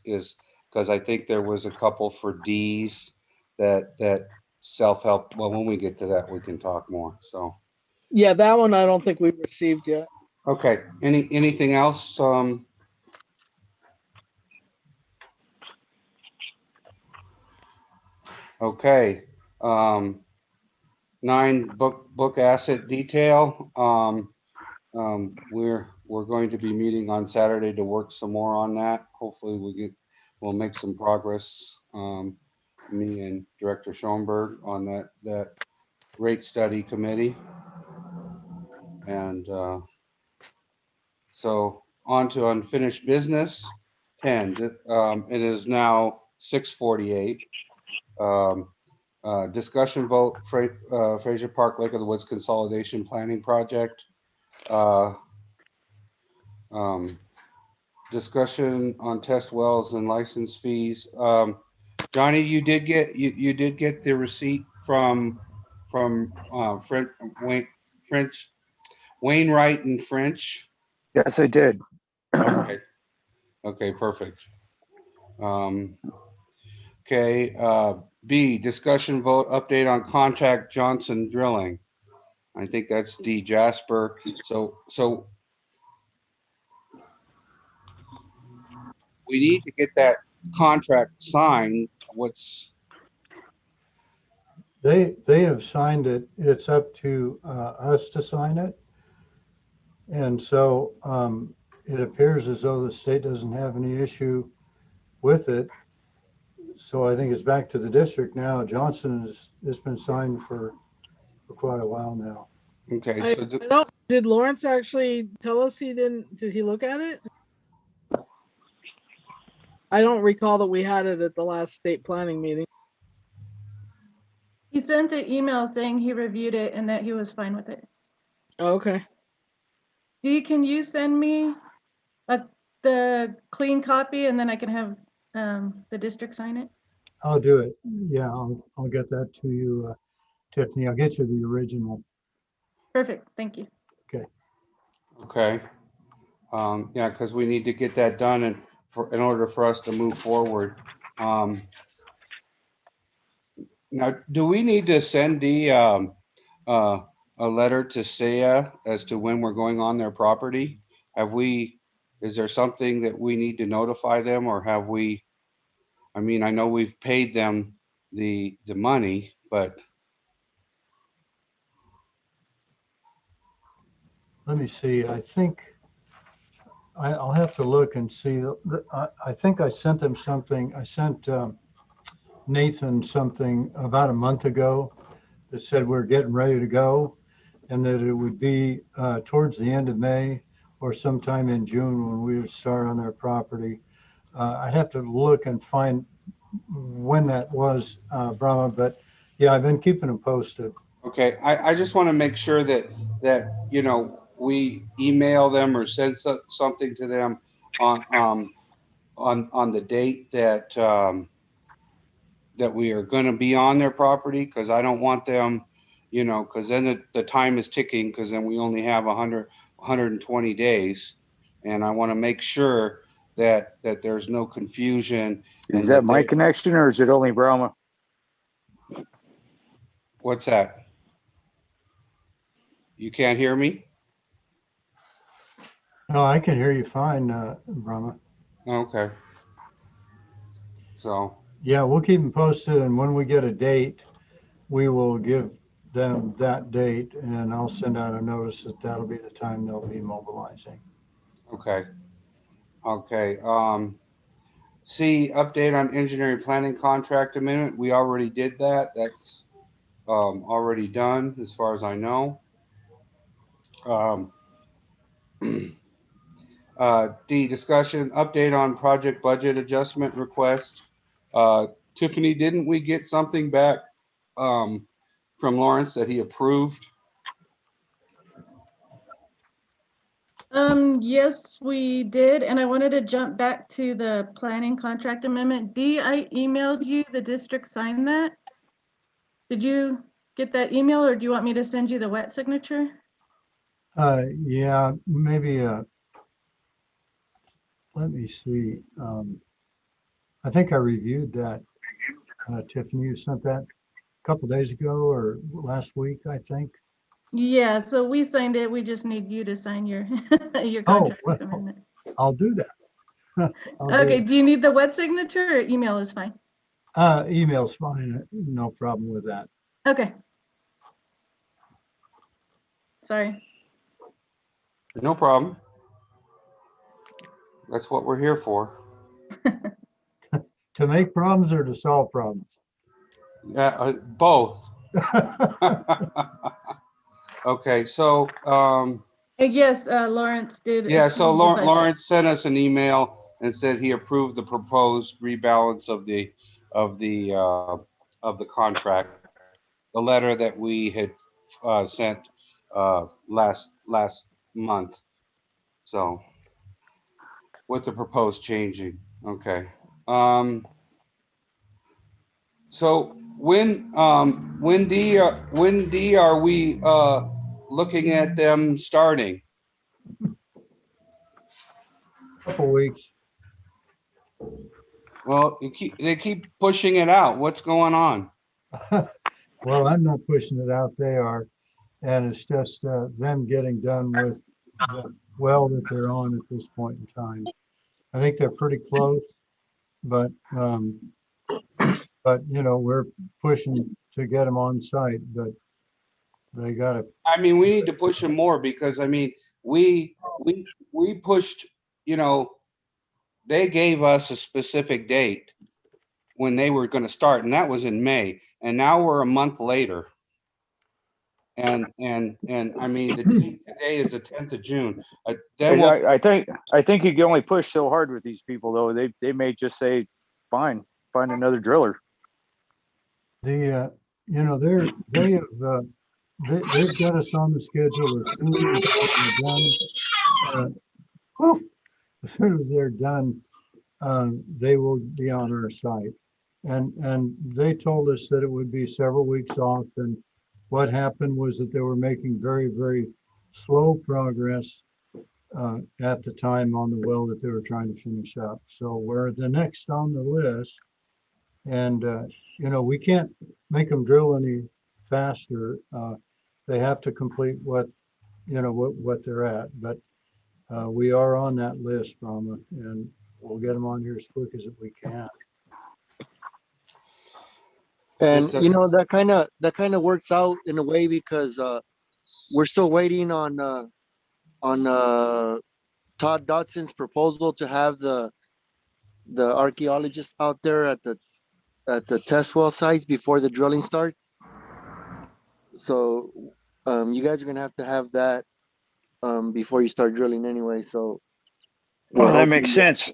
because I think there was a couple for D's that self-help. Well, when we get to that, we can talk more. So. Yeah, that one I don't think we've received yet. Okay, anything else? Okay, 9 book asset detail. We're going to be meeting on Saturday to work some more on that. Hopefully we'll make some progress. Me and Director Schoenberg on that rate study committee. And so on to unfinished business. 10. It is now 6:48. Discussion vote, Fraser Park Lake of the Woods Consolidation Planning Project. Discussion on test wells and license fees. Johnny, you did get the receipt from Wainwright and French. Yes, I did. Okay. Okay, perfect. Okay, B, discussion vote update on contact Johnson Drilling. I think that's D Jasper. So we need to get that contract signed. They have signed it. It's up to us to sign it. And so it appears as though the state doesn't have any issue with it. So I think it's back to the district now. Johnson it's been signed for quite a while now. Okay, so did Lawrence actually tell us did he look at it? I don't recall that we had it at the last state planning meeting. He sent an email saying he reviewed it and that he was fine with it. Oh, okay. Dee, can you send me the clean copy and then I can have the district sign it? I'll do it. Yeah, I'll get that to you, Tiffany. I'll get you the original. Perfect. Thank you. Okay. Okay. Yeah, because we need to get that done in order for us to move forward. Now, do we need to send a letter to SEA as to when we're going on their property? Is there something that we need to notify them, or have we? I mean, I know we've paid them the money, but Let me see, I think I'll have to look and see. I think I sent them something. I sent Nathan something about a month ago that said we're getting ready to go and that it would be towards the end of May or sometime in June when we would start on their property. I'd have to look and find when that was, Brahma, but yeah, I've been keeping them posted. okay, I just want to make sure that, you know, we email them or send something to them on the date that, that we are going to be on their property, because I don't want them, you know, because then the time is ticking, because then we only have 120 days. And I want to make sure that there's no confusion. Is and that my they- connection or is it only Brahma? What's that? You can't hear me? No, I can hear you fine, Brahma. Okay. So, Yeah, we'll keep them posted, and when we get a date, we will give them that date, and I'll send out a notice that that'll be the time they'll be mobilizing. okay. Okay. See, update on engineering planning contract amendment. We already did that. That's already done as far as I know. D, discussion, update on project budget adjustment request. Tiffany, didn't we get something back from Lawrence that he approved? Yes, we did, and I wanted to jump back to the planning contract amendment. Dee, I emailed you, the district signed that. Did you get that email, or do you want me to send you the wet signature? Yeah, maybe, let me see. I think I reviewed that. Tiffany, you sent that a couple days ago or last week, I think. Yeah, so we signed it. We just need you to sign your your Oh, contract well, amendment. I'll do that. I'll do Okay, it. do you need the wet signature or email is fine? Email's fine. No problem with that. Okay. Sorry. No problem. That's what we're here for. To make problems or to solve problems? Yeah, both. Okay, so, And yes, Lawrence did. yeah, so approve the budget. Lawrence sent us an email and said he approved the proposed rebalance of the contract. The letter that we had sent last month. So with the proposed changing, okay. So when D are we looking at them starting? Couple weeks. Well, they keep pushing it out. What's going on? Well, I'm not pushing it out. They are. And it's just them getting done with the well that they're on at this point in time. I think they're pretty close, but you know, we're pushing to get them on site, but they gotta, I mean, we need to push them more because I mean, we pushed, you know, they gave us a specific date when they were going to start, and that was in May, and now we're a month later. And I mean, the date today is the 10th of June. Then we'll, I think you can only push so hard with these people though. They may just say, fine, find another driller. you know, they've got us on the schedule as soon as they're done. As soon as they're done, they will be on our site. And they told us that it would be several weeks off. And what happened was that they were making very, very slow progress at the time on the well that they were trying to finish up. So we're the next on the list. And, you know, we can't make them drill any faster. They have to complete what, you know, what they're at. But we are on that list, Rama, and we'll get them on here as quick as we can. And Mr. you know, that kind of works out in a way because we're still waiting on Todd Dotson's proposal to have the archaeologist out there at the test well sites before the drilling starts. So you guys are gonna have that before you start drilling anyway. So Well, that makes sense.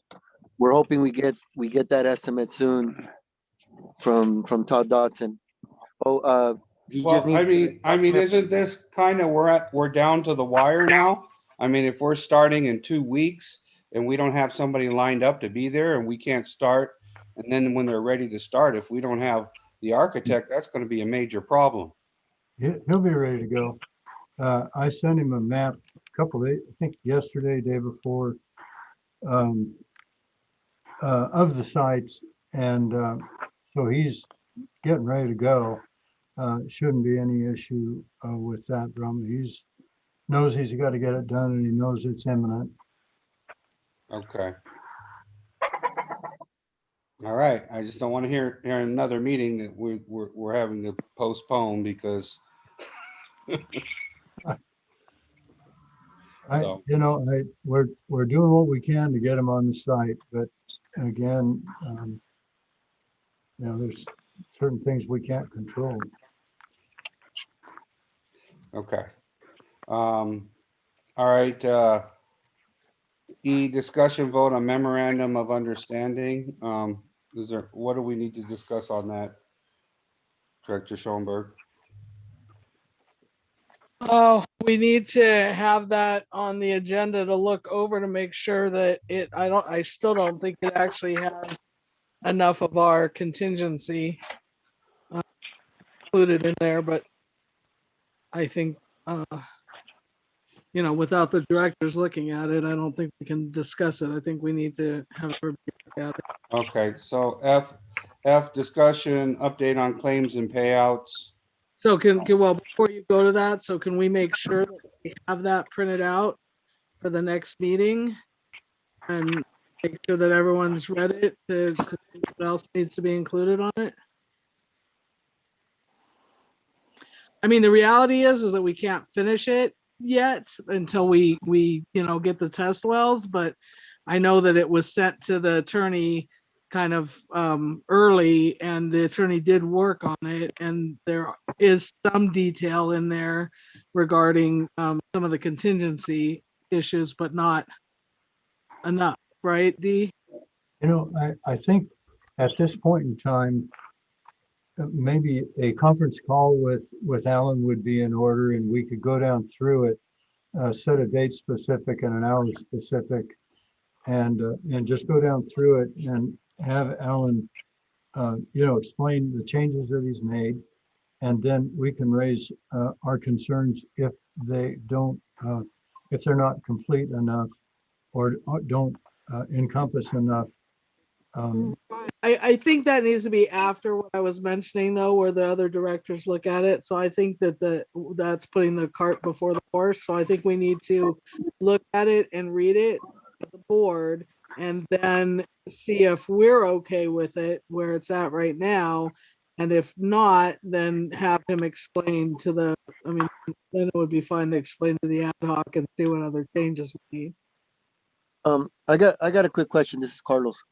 we're hoping we get that estimate soon from Todd Dotson. Oh, he just Well, needs the I mean, document. isn't this kind of, we're down to the wire now? I mean, if we're starting in 2 weeks and we don't have somebody lined up to be there and we can't start, and then when they're ready to start, if we don't have the architect, that's gonna be a major problem. He'll be ready to go. I sent him a map a couple days, I think yesterday, day before, of the sites. And so he's getting ready to go. Shouldn't be any issue with that, Brahma. Knows he's got to get it done and he knows it's imminent. Okay. All right, I just don't want to hear another meeting that we're having to postpone because So- We're doing what we can to get him on the site, but again, there's certain things we can't control. okay. All right, discussion vote on memorandum of understanding. What do we need to discuss on that? Director Schoenberg? Oh, we need to have that on the agenda to look over to make sure that I still don't think it actually has enough of our contingency included in there, but I think, without the directors looking at it, I don't think we can discuss it. I think we need to have a review at it. Okay, so F, discussion, update on claims and payouts. So well, before you go to that, so can we make sure that we have that printed out for the next meeting? And make sure that everyone's read it to see what else needs to be included on it? I mean, the reality is that we can't finish it yet until we get the test wells, but I know that it was sent to the attorney kind of early, and the attorney did work on it, and there is some detail in there regarding some of the contingency issues, but not enough, right, Dee? I think at this point in time, maybe a conference call with Alan would be in order, and we could go down through it, set a date specific and an hour specific, and just go down through it and have Alan, explain the changes that he's made, and then we can raise our concerns if they don't, if they're not complete enough or don't encompass enough. I think that needs to be after what I was mentioning, though, where the other directors look at it. So I think that's putting the cart before the horse. So I think we need to look at it and read it as a board, and then see if we're okay with it where it's at right now. And if not, then have him explain then it would be fine to explain to the ad hoc and see what other changes we need. I got a quick question. This is Carlos.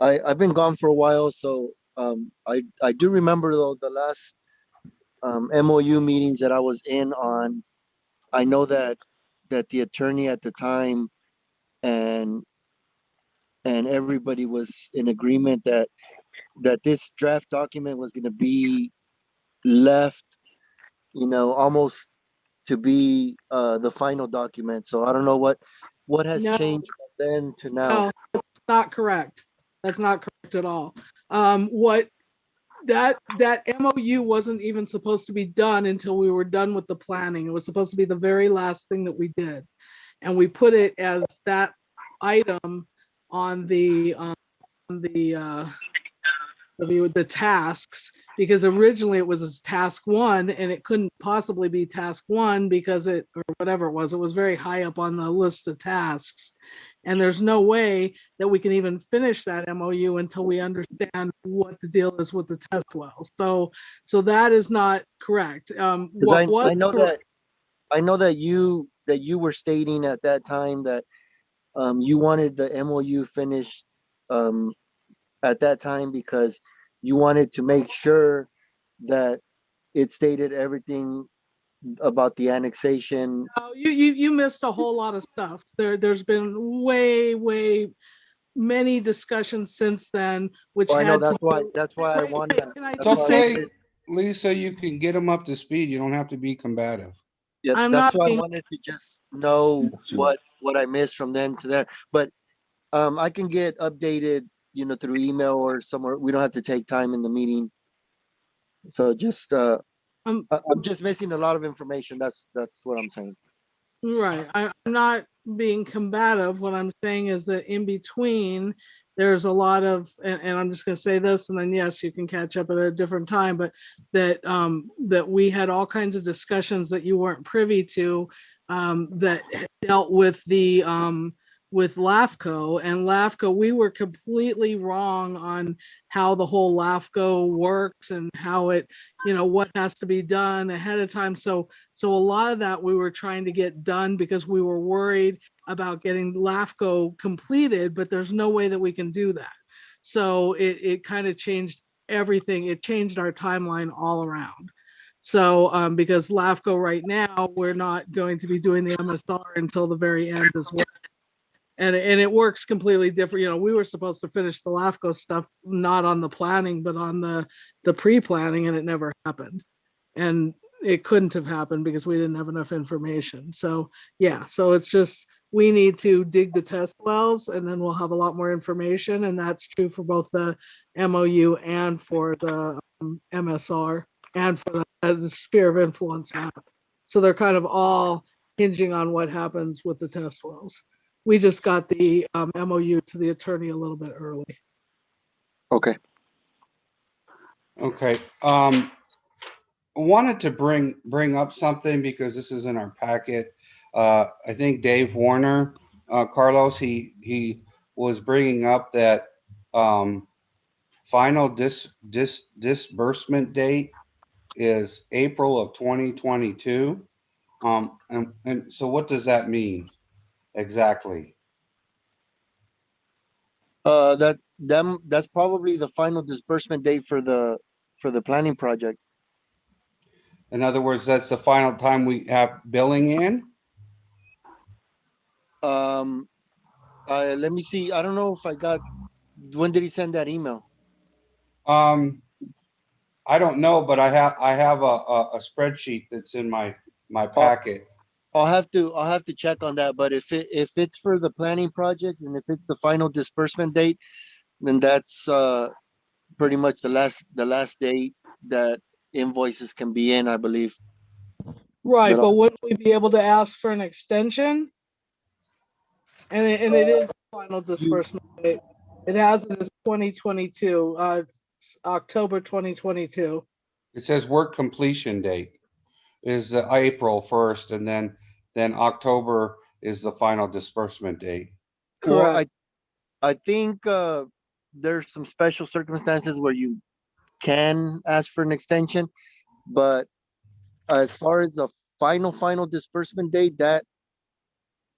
I've been gone for a while, so I do remember though the last MOU meetings that I was in on. I know that the attorney at the time and everybody was in agreement that this draft document was going to be left, almost to be the final document. So I don't know what has No. changed from then to now. No, that's not correct. That's not correct at all. What that MOU wasn't even supposed to be done until we were done with the planning. It was supposed to be the very last thing that we did. And we put it as that item on the tasks, because originally it was as task 1, and it couldn't possibly be task 1 because or whatever it was very high up on the list of tasks. And there's no way that we can even finish that MOU until we understand what the deal is with the test wells. So that is not correct. 'Cause What was I know correct- that you were stating at that time that you wanted the MOU finished at that time because you wanted to make sure that it stated everything about the annexation. No, you missed a whole lot of stuff. There's been way many discussions since then, which Well, I know had to that's why I wait, wanted. can I It's just say, okay, Lisa, you can get them up to speed. You don't have to be combative. Yeah, I'm that's not why I being, wanted to just know what I missed from then to there. But I can get updated, through email or somewhere. We don't have to take time in the meeting. So just um, I'm just missing a lot of information. That's what I'm saying. right, I'm not being combative. What I'm saying is that in between, there's a lot of, and I'm just gonna say this, and then yes, you can catch up at a different time, but that we had all kinds of discussions that you weren't privy to, that dealt with the, with LAFCO, and LAFCO, we were completely wrong on how the whole LAFCO works and how it, what has to be done ahead of time. So a lot of that we were trying to get done because we were worried about getting LAFCO completed, but there's no way that we can do that. So it kind of changed everything. It changed our timeline all around. So because LAFCO right now, we're not going to be doing the MSR until the very end as well. And it works completely different. We were supposed to finish the LAFCO stuff, not on the planning, but on the pre-planning, and it never happened. And it couldn't have happened because we didn't have enough information. So yeah, so it's just, we need to dig the test wells and then we'll have a lot more information. And that's true for both the MOU and for the MSR and for the sphere of influence map. So they're kind of all hinging on what happens with the test wells. We just got the MOU to the attorney a little bit early. Okay. Okay, I wanted to bring up something because this is in our packet. I think Dave Warner, Carlos, he was bringing up that final disbursement date is April of 2022. And so what does that mean exactly? That's probably the final disbursement date for the planning project. In other words, that's the final time we have billing in? Let me see. I don't know if I got, when did he send that email? I don't know, but I have a spreadsheet that's in my packet. I'll have to check on that, but if it's for the planning project and if it's the final disbursement date, then that's pretty much the last date that invoices can be in, I believe. Right, But but wouldn't we be able to ask for an extension? And it is final disbursement date. It has it as 2022, October 2022. It says work completion date is the April 1st, and then October is the final disbursement date. Well, Correct. I think there's some special circumstances where you can ask for an extension, but as far as the final disbursement date, that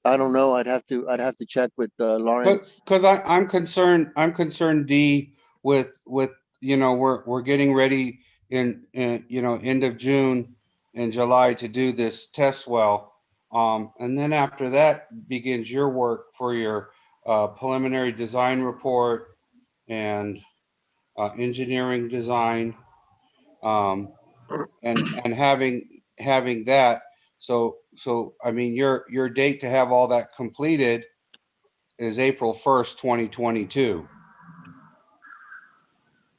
I don't know. I'd have to check with Lawrence. Because I'm concerned, D, with we're getting ready in end of June and July to do this test well. And then after that begins your work for your preliminary design report and engineering design, and having that. So I mean, your date to have all that completed is April 1st, 2022.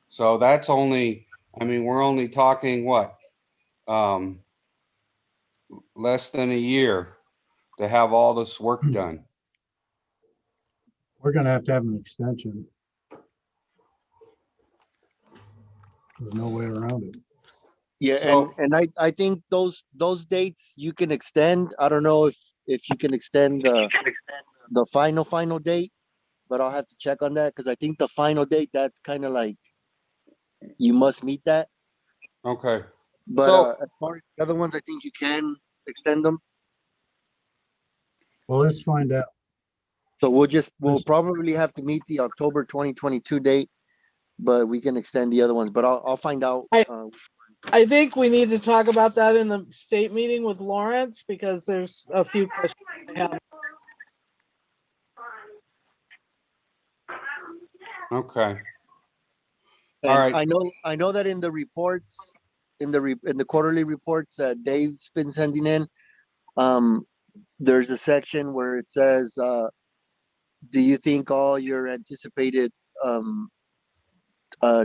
So that's only, I mean, we're only talking what? Less than a year to have all this work done. We're gonna have to have an extension. There's no way around it. Yeah, So- and I think those dates you can extend. I don't know if you can extend the final date, but I'll have to check on that because I think the final date, that's kind of like you must meet that. Okay. But So, as far as the other ones, I think you can extend them. Well, let's find out. So we'll Let's- probably have to meet the October 2022 date, but we can extend the other ones. But I'll find out. I think we need to talk about that in the state meeting with Lawrence because there's a few questions I have. okay. And All right. I know that in the reports, in the quarterly reports that Dave's been sending in, there's a section where it says, do you think all your anticipated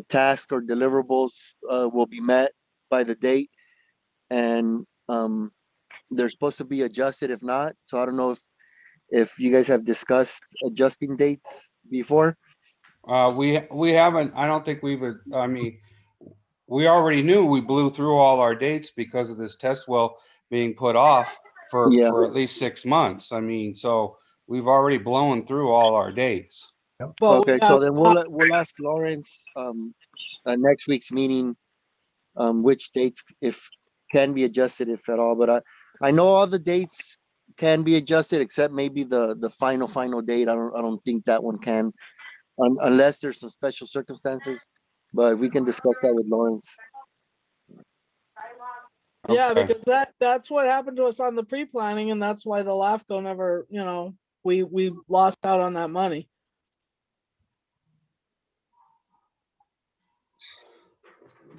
tasks or deliverables will be met by the date? And they're supposed to be adjusted if not. So I don't know if you guys have discussed adjusting dates before. We haven't, I don't think I mean, we already knew we blew through all our dates because of this test well being put off Yeah. for at least 6 months. I mean, so we've already blown through all our dates. But we Okay, so have then we'll ask Lawrence next week's meeting which dates if can be adjusted if at all. But I know all the dates can be adjusted except maybe the final date. I don't think that one can unless there's some special circumstances. But we can discuss that with Lawrence. Yeah, Okay. because that's what happened to us on the pre-planning, and that's why the LAFCO never, we lost out on that money.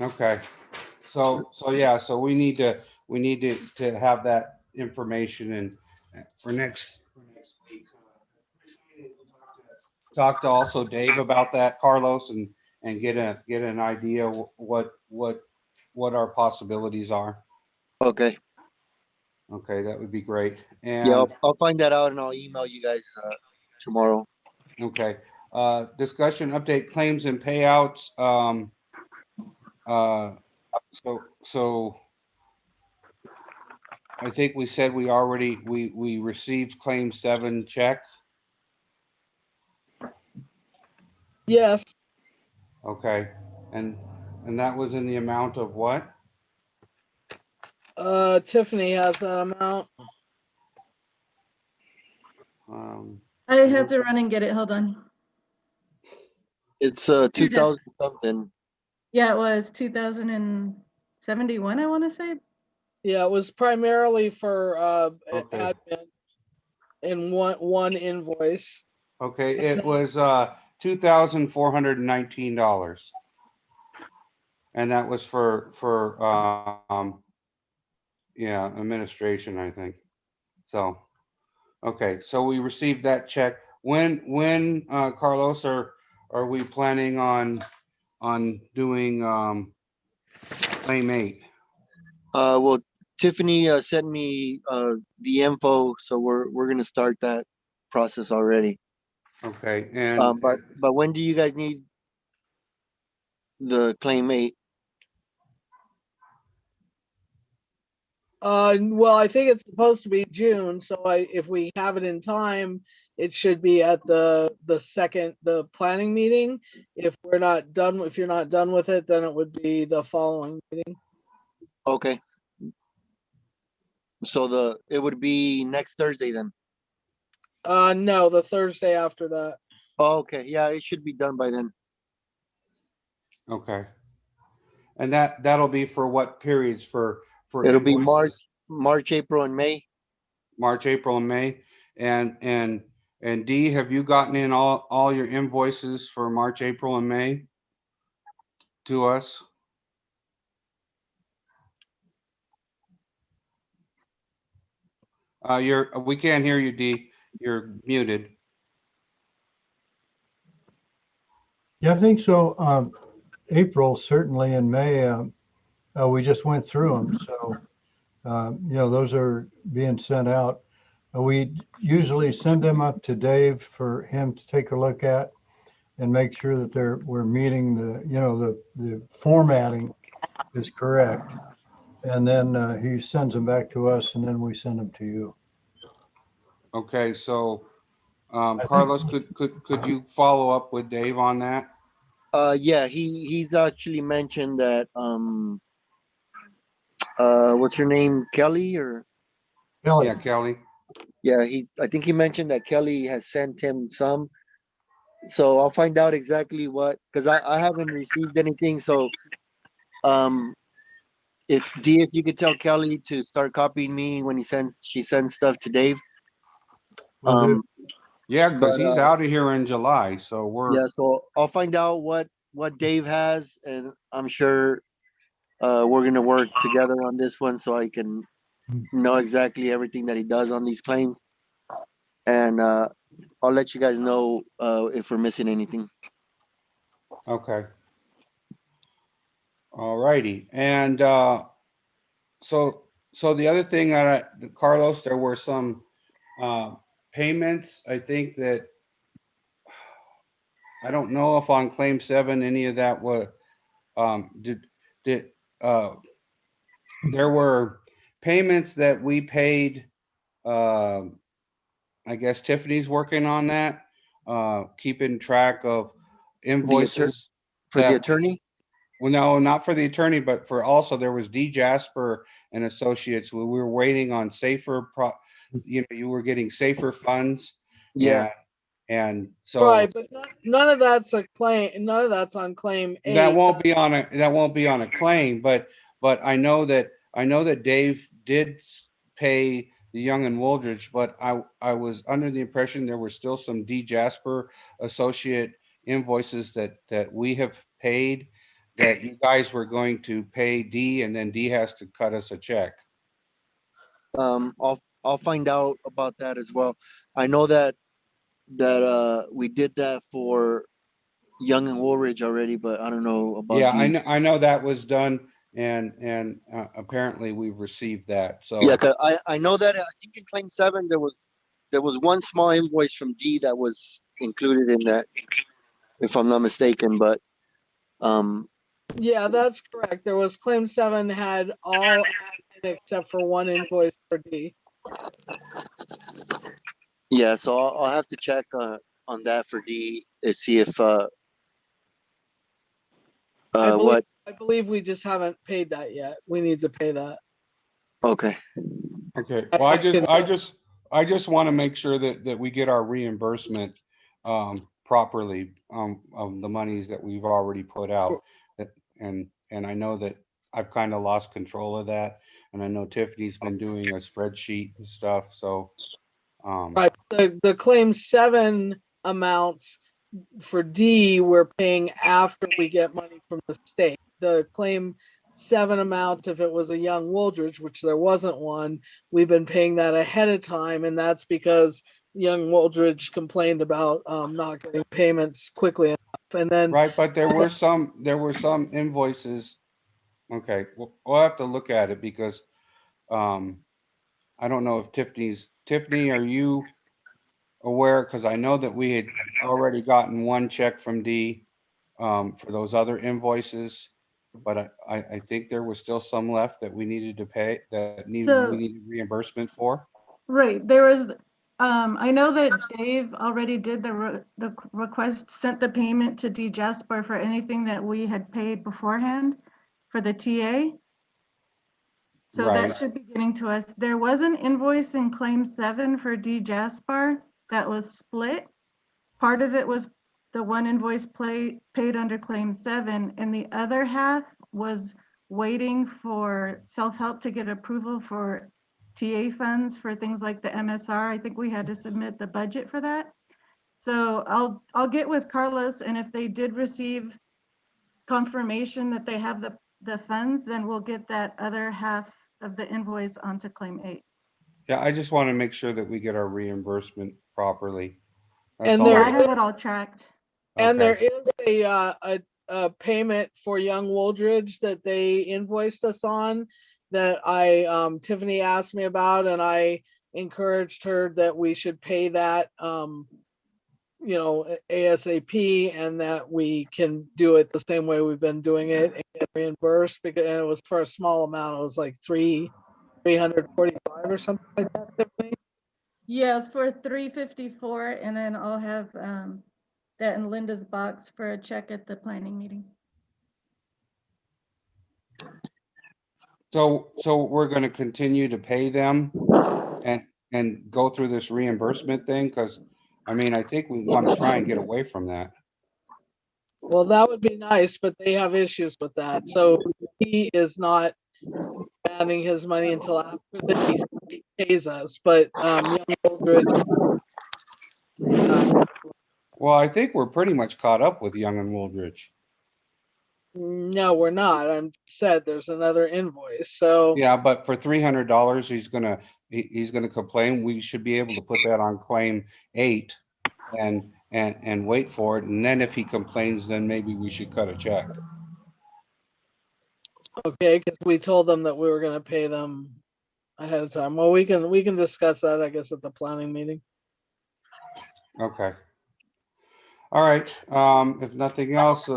Okay. So yeah, so we need to have that information and for next week. Talk to also Dave about that, Carlos, and get an idea what our possibilities are. Okay. Okay, that would be great. Yeah, And I'll find that out and I'll email you guys tomorrow. okay, discussion update claims and payouts. So I think we said we received claim 7 check. Yes, Okay, and that was in the amount of what? Tiffany has that amount. I have to run and get it. Hold on. It's 2000 something. Yeah, it was 2071, I want to say. Yeah, it was primarily for Okay. admin in one invoice. Okay, it was $2,419. And that was for yeah, administration, I think. So, okay, so we received that check. When Carlos, are we planning on doing claim 8? Well, Tiffany sent me the info, so we're gonna start that process already. Okay, and But when do you guys need the claim 8? Well, I think it's supposed to be June, so if we have it in time, it should be at the planning meeting. If you're not done with it, then it would be the following meeting. Okay. So it would be next Thursday then. No, the Thursday after that. Oh, okay, yeah, it should be done by then. okay, and that'll be for what periods for It'll be invoices? March, April, and May. March, April, and May. And Dee, have you gotten in all your invoices for March, April, and May to us? We can't hear you, Dee. You're muted. Yeah, I think so. April, certainly in May, we just went through them. So, those are being sent out. We usually send them up to Dave for him to take a look at and make sure that we're meeting the formatting is correct. And then he sends them back to us and then we send them to you. Okay, so Carlos, could you follow up with Dave on that? Yeah, he's actually mentioned that, what's her name, Kelly, or, Kelly, Yeah, Kelly. yeah, I think he mentioned that Kelly has sent him some. So I'll find out exactly what, because I haven't received anything. So, um, if you could tell Kelly to start copying me when she sends stuff to Dave. will do. Yeah, because But he's out of here in July, so we're, yeah, so I'll find out what Dave has, and I'm sure we're gonna work together on this one so I can know exactly everything that he does on these claims, and I'll let you guys know if we're missing anything. okay. All righty. And so the other thing Carlos, there were some payments, I think that, I don't know if on claim 7, any of that was, did, there were payments that we paid, I guess Tiffany's working on that, keeping track of invoices For the that, attorney. well, no, not for the attorney, but for also, there was D Jasper and Associates. We were waiting on you were getting safer funds. Yeah. And so Right, but none of that's a claim, none of that's on claim 8. that won't be on a claim, but I know that Dave did pay the Young and Wooldridge, but I was under the impression there were still some D Jasper Associate invoices that we have paid, that you guys were going to pay D, and then D has to cut us a check. I'll find out about that as well. I know that we did that for Young and Woolridge already, but I don't know about Yeah, D. I know that was done, and apparently we've received that. So Yeah, 'cause I know that I think in claim 7 there was one small invoice from D that was included in that, if I'm not mistaken. But Yeah, that's correct. There was claim 7 had all except for one invoice for D. yeah, so I'll have to check on that for D and see if what. I believe we just haven't paid that yet. We need to pay that. Okay. okay, well, I just want to make sure that we get our reimbursement properly of the monies that we've already put out. And I know that I've kind of lost control of that, and I know Tiffany's been doing a spreadsheet and stuff. So Right, the claim 7 amounts for D, we're paying after we get money from the state. The claim 7 amount, if it was a Young Wooldridge, which there wasn't one, we've been paying that ahead of time, and that's because Young Wooldridge complained about not getting payments quickly enough. And then right, but there were some invoices. Okay, we'll have to look at it, because I don't know if Tiffany, are you aware? Because I know that we had already gotten one check from D for those other invoices, but I think there was still some left that we needed to pay, we needed reimbursement for. Right, there was, I know that Dave already did the request, sent the payment to D Jasper for anything that we had paid beforehand for the TA. So Right. that should be getting to us. There was an invoice in claim 7 for D Jasper that was split. Part of it was the one invoice paid under claim 7, and the other half was waiting for self-help to get approval for TA funds for things like the MSR. I think we had to submit the budget for that. So I'll get with Carlos, and if they did receive confirmation that they have the funds, then we'll get that other half of the invoice onto claim 8. Yeah, I just want to make sure that we get our reimbursement properly. That's And all. there I have it all tracked. And there Okay. is a payment for Young Wooldridge that they invoiced us on, that Tiffany asked me about, and I encouraged her that we should pay that, ASAP, and that we can do it the same way we've been doing it and get reimbursed, because and it was for a small amount. It was like 345 or something like that, Tiffany. Yeah, it's for 354, and then I'll have that in Linda's box for a check at the planning meeting. So we're gonna continue to pay them and go through this reimbursement thing? Because, I mean, I think we want to try and get away from that. Well, that would be nice, but they have issues with that. So he is not adding his money until after the state pays us, but Young Eldridge, Well, I think we're pretty much caught up with Young and Wooldridge. no, we're not. I'm said there's another invoice. So Yeah, but for $300, he's gonna complain. We should be able to put that on claim 8 and wait for it. And then if he complains, then maybe we should cut a check. okay, because we told them that we were gonna pay them ahead of time. Well, we can discuss that, I guess, at the planning meeting. Okay. All right. If nothing else,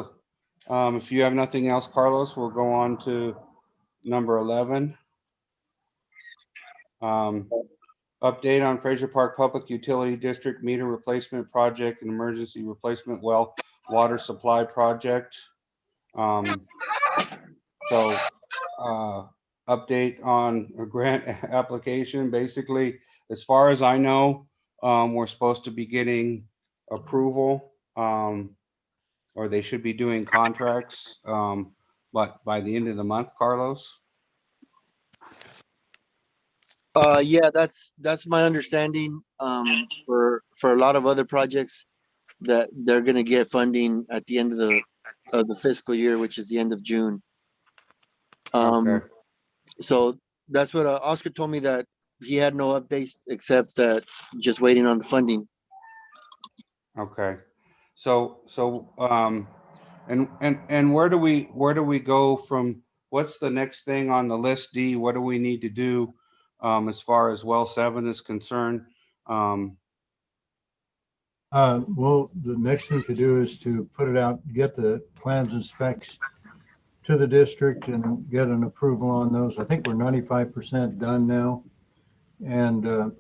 if you have nothing else, Carlos, we'll go on to number 11. Update on Fraser Park Public Utility District meter replacement project and emergency replacement well water supply project. So update on a grant application. Basically, as far as I know, we're supposed to be getting approval, or they should be doing contracts, but by the end of the month, Carlos. Yeah, that's my understanding. For a lot of other projects that they're gonna get funding at the end of the fiscal year, which is the end of June. Okay. So that's what Oscar told me, that he had no updates except that just waiting on the funding. Okay. So, and where do we go from, what's the next thing on the list, D? What do we need to do, as far as well 7 is concerned? Well, the next thing to do is to put it out, get the plans and specs to the district and get an approval on those. I think we're 95% done now. And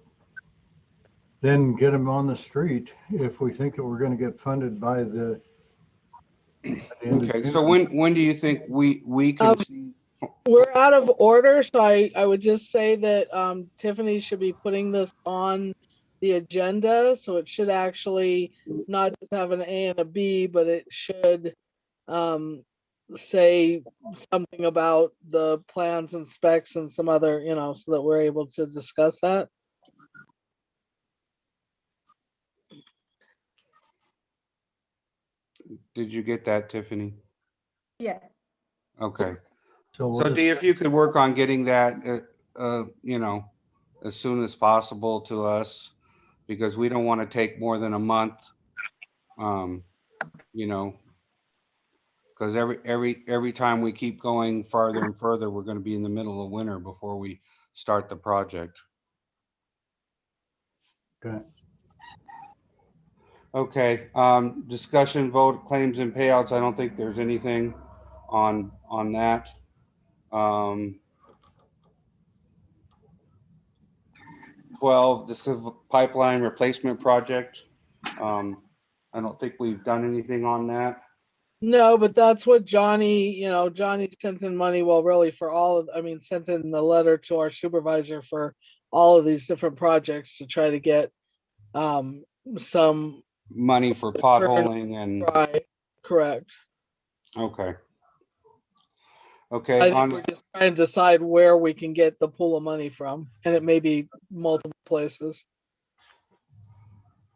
then get them on the street if we think that we're going to get funded by the end of Okay, June. so when do you think we can see? We're out of order, so I would just say that Tiffany should be putting this on the agenda, so it should actually not just have an A and a B, but it should say something about the plans and specs and some other, so that we're able to discuss that. Did you get that, Tiffany? Yeah. Okay. So we'll So just, D, if you could work on getting that, as soon as possible to us, because we don't want to take more than a month. Because every time we keep going farther and further, we're going to be in the middle of winter before we start the project. okay. Okay, discussion vote claims and payouts. I don't think there's anything on that. 12, this is a pipeline replacement project. I don't think we've done anything on that. No, but that's what Johnny sent in money, well, really for sent in the letter to our supervisor for all of these different projects to try to get some Money for potholing and, right, correct. okay. I Okay, think we're just trying to decide where we can get the pool of money from, and it may be multiple places.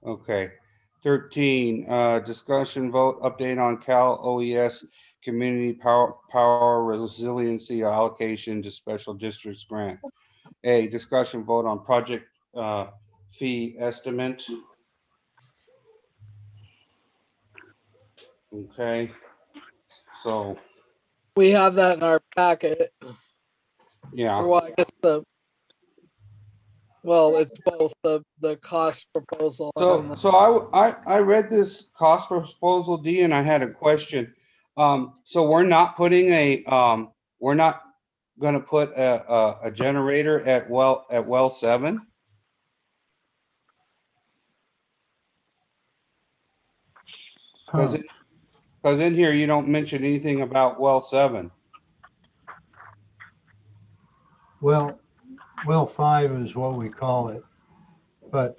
okay. 13, discussion vote update on Cal OES Community Power Resiliency allocation to special districts grant. A, discussion vote on project fee estimate. Okay, so, We have that in our packet. yeah. Or, well, I guess it's both the cost proposal. and So I read this cost proposal, D, and I had a question. So we're not putting we're not gonna put a generator at well 7? Because Huh. in here, you don't mention anything about well 7. Well, well 5 is what we call it, but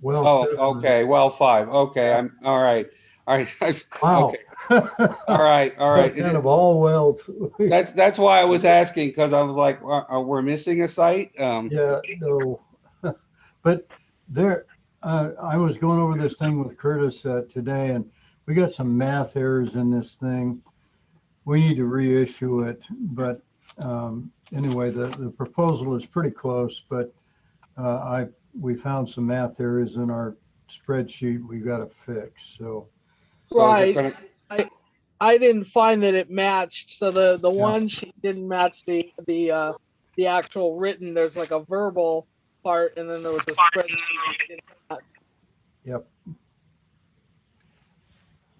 well Oh, 7. okay, well 5, okay, Yeah. I'm, all right, all right, Wow. okay, all right, all right. That's kind of all wells. That's why I was asking, because I was like, we're missing a site? Yeah, no. But there, I was going over this thing with Curtis today, and we got some math errors in this thing. We need to reissue it, but anyway, the proposal is pretty close, but we found some math errors in our spreadsheet we got to fix, so. So is it Right. gonna, I didn't find that it matched. So the Yeah. one sheet didn't match the actual written. There's like a verbal part, and then there was a spreadsheet. Yep.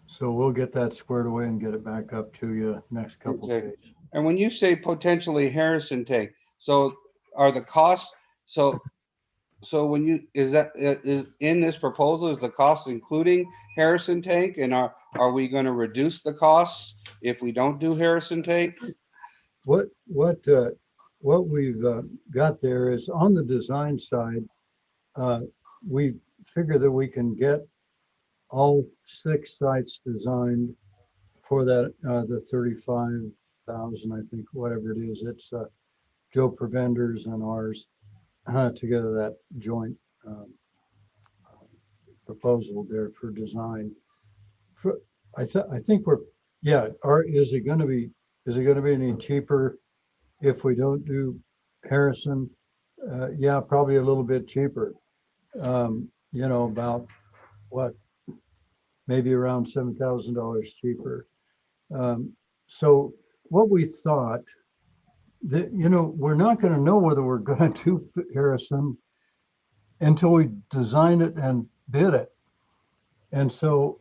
So we'll get that squared away and get it back up to you next couple Okay. days. and when you say potentially Harrison tank, so are the costs, so when you, is that, is in this proposal, is the cost including Harrison tank? And are we gonna reduce the costs if we don't do Harrison tank? What we've got there is on the design side, we figure that we can get all 6 sites designed for that, the 35,000, I think, whatever it is. It's Joe Prebender's and ours together, that joint proposal there for design. I think we're, yeah, is it going to be any cheaper if we don't do Harrison? Yeah, probably a little bit cheaper. About what, maybe around $7,000 cheaper. So what we thought that, we're not going to know whether we're going to do Harrison until we design it and bid it. And so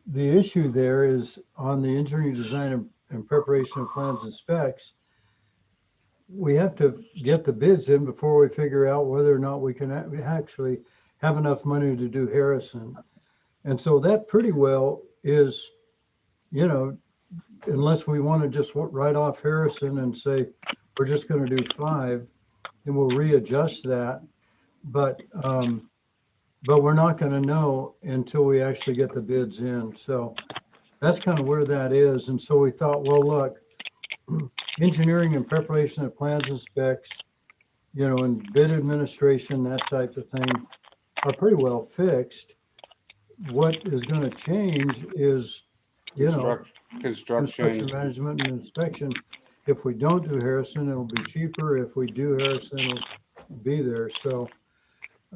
the issue there is on the engineering design and preparation of plans and specs, we have to get the bids in before we figure out whether or not we can actually have enough money to do Harrison. And so that pretty well is, unless we want to just write off Harrison and say, we're just going to do 5, and we'll readjust that. But we're not going to know until we actually get the bids in. So that's kind of where that is. And so we thought, well, look, engineering and preparation of plans and specs, and bid administration, that type of thing are pretty well fixed. What is going to change is, construction management and inspection. If we don't do Harrison, it'll be cheaper. If we do Harrison, it'll be there. So,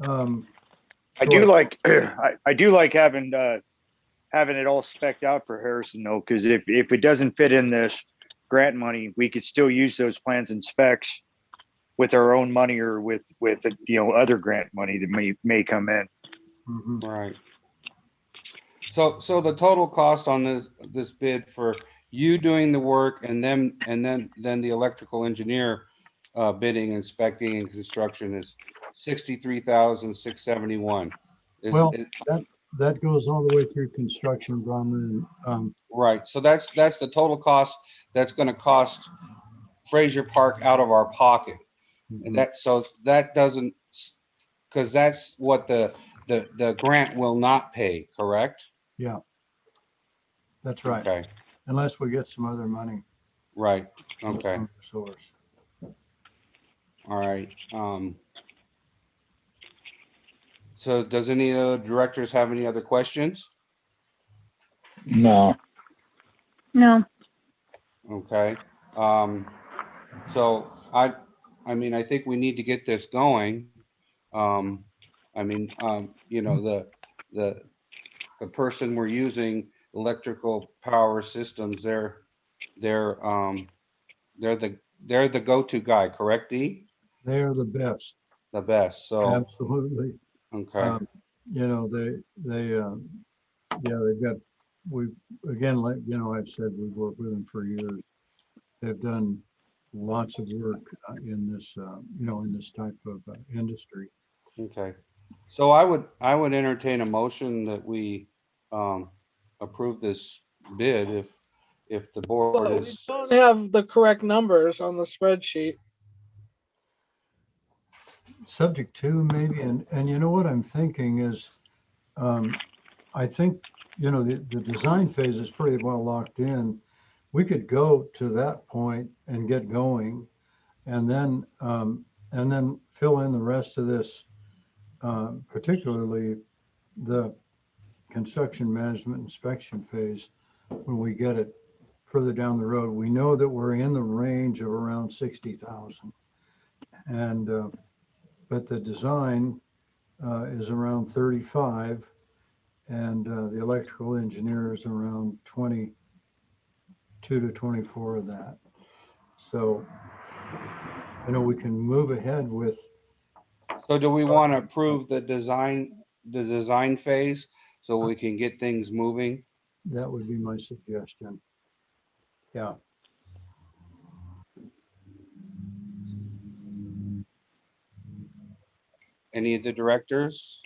I do like I do like having it all spec'd out for Harrison though, because if it doesn't fit in this grant money, we could still use those plans and specs with our own money or with other grant money that may come in. mhm. Right. So the total cost on this bid for you doing the work and then the electrical engineer bidding, inspecting and construction is 63,671. Well, that goes all the way through construction, Brahma, and Right, so that's the total cost that's gonna cost Fraser Park out of our pocket. And that doesn't, because that's what the grant will not pay, correct? yeah, that's right. Okay, Unless we get some other money. right, from okay, another source. all right. So does any of the directors have any other questions? No. No, Okay, so I mean, I think we need to get this going. The person we're using, Electrical Power Systems, they're the go-to guy, correct, Dee? They are the best, The best, so, absolutely. okay, They've got, again, like, I've said, we've worked with them for years. They've done lots of work in this, in this type of industry. okay. So I would entertain a motion that we approve this bid if the board But we is, don't have the correct numbers on the spreadsheet. Subject to maybe, and you know what I'm thinking is, I think, the design phase is pretty well locked in. We could go to that point and get going and then fill in the rest of this, particularly the construction management inspection phase when we get it further down the road. We know that we're in the range of around 60,000. And, but the design is around 35 and the electrical engineer is around 22 to 24 of that. So, we can move ahead with. so do we want to approve the design phase so we can get things moving? That would be my suggestion. Yeah. Any of the directors?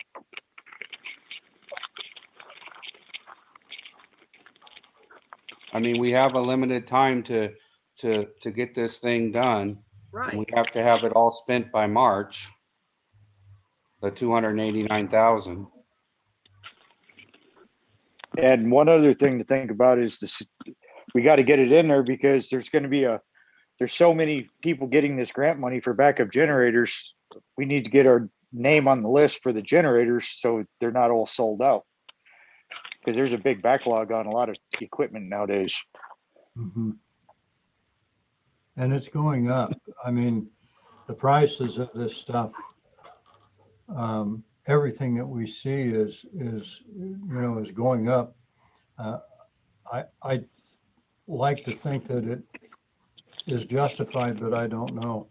I mean, we have a limited time to get this thing done. And we Right. have to have it all spent by March. The 289,000. And one other thing to think about is this, we got to get it in there because there's going to be there's so many people getting this grant money for backup generators. We need to get our name on the list for the generators so they're not all sold out. Because there's a big backlog on a lot of equipment nowadays. Mm-hmm. And it's going up. I mean, the prices of this stuff, everything that we see is going up. I like to think that it is justified, but I don't know.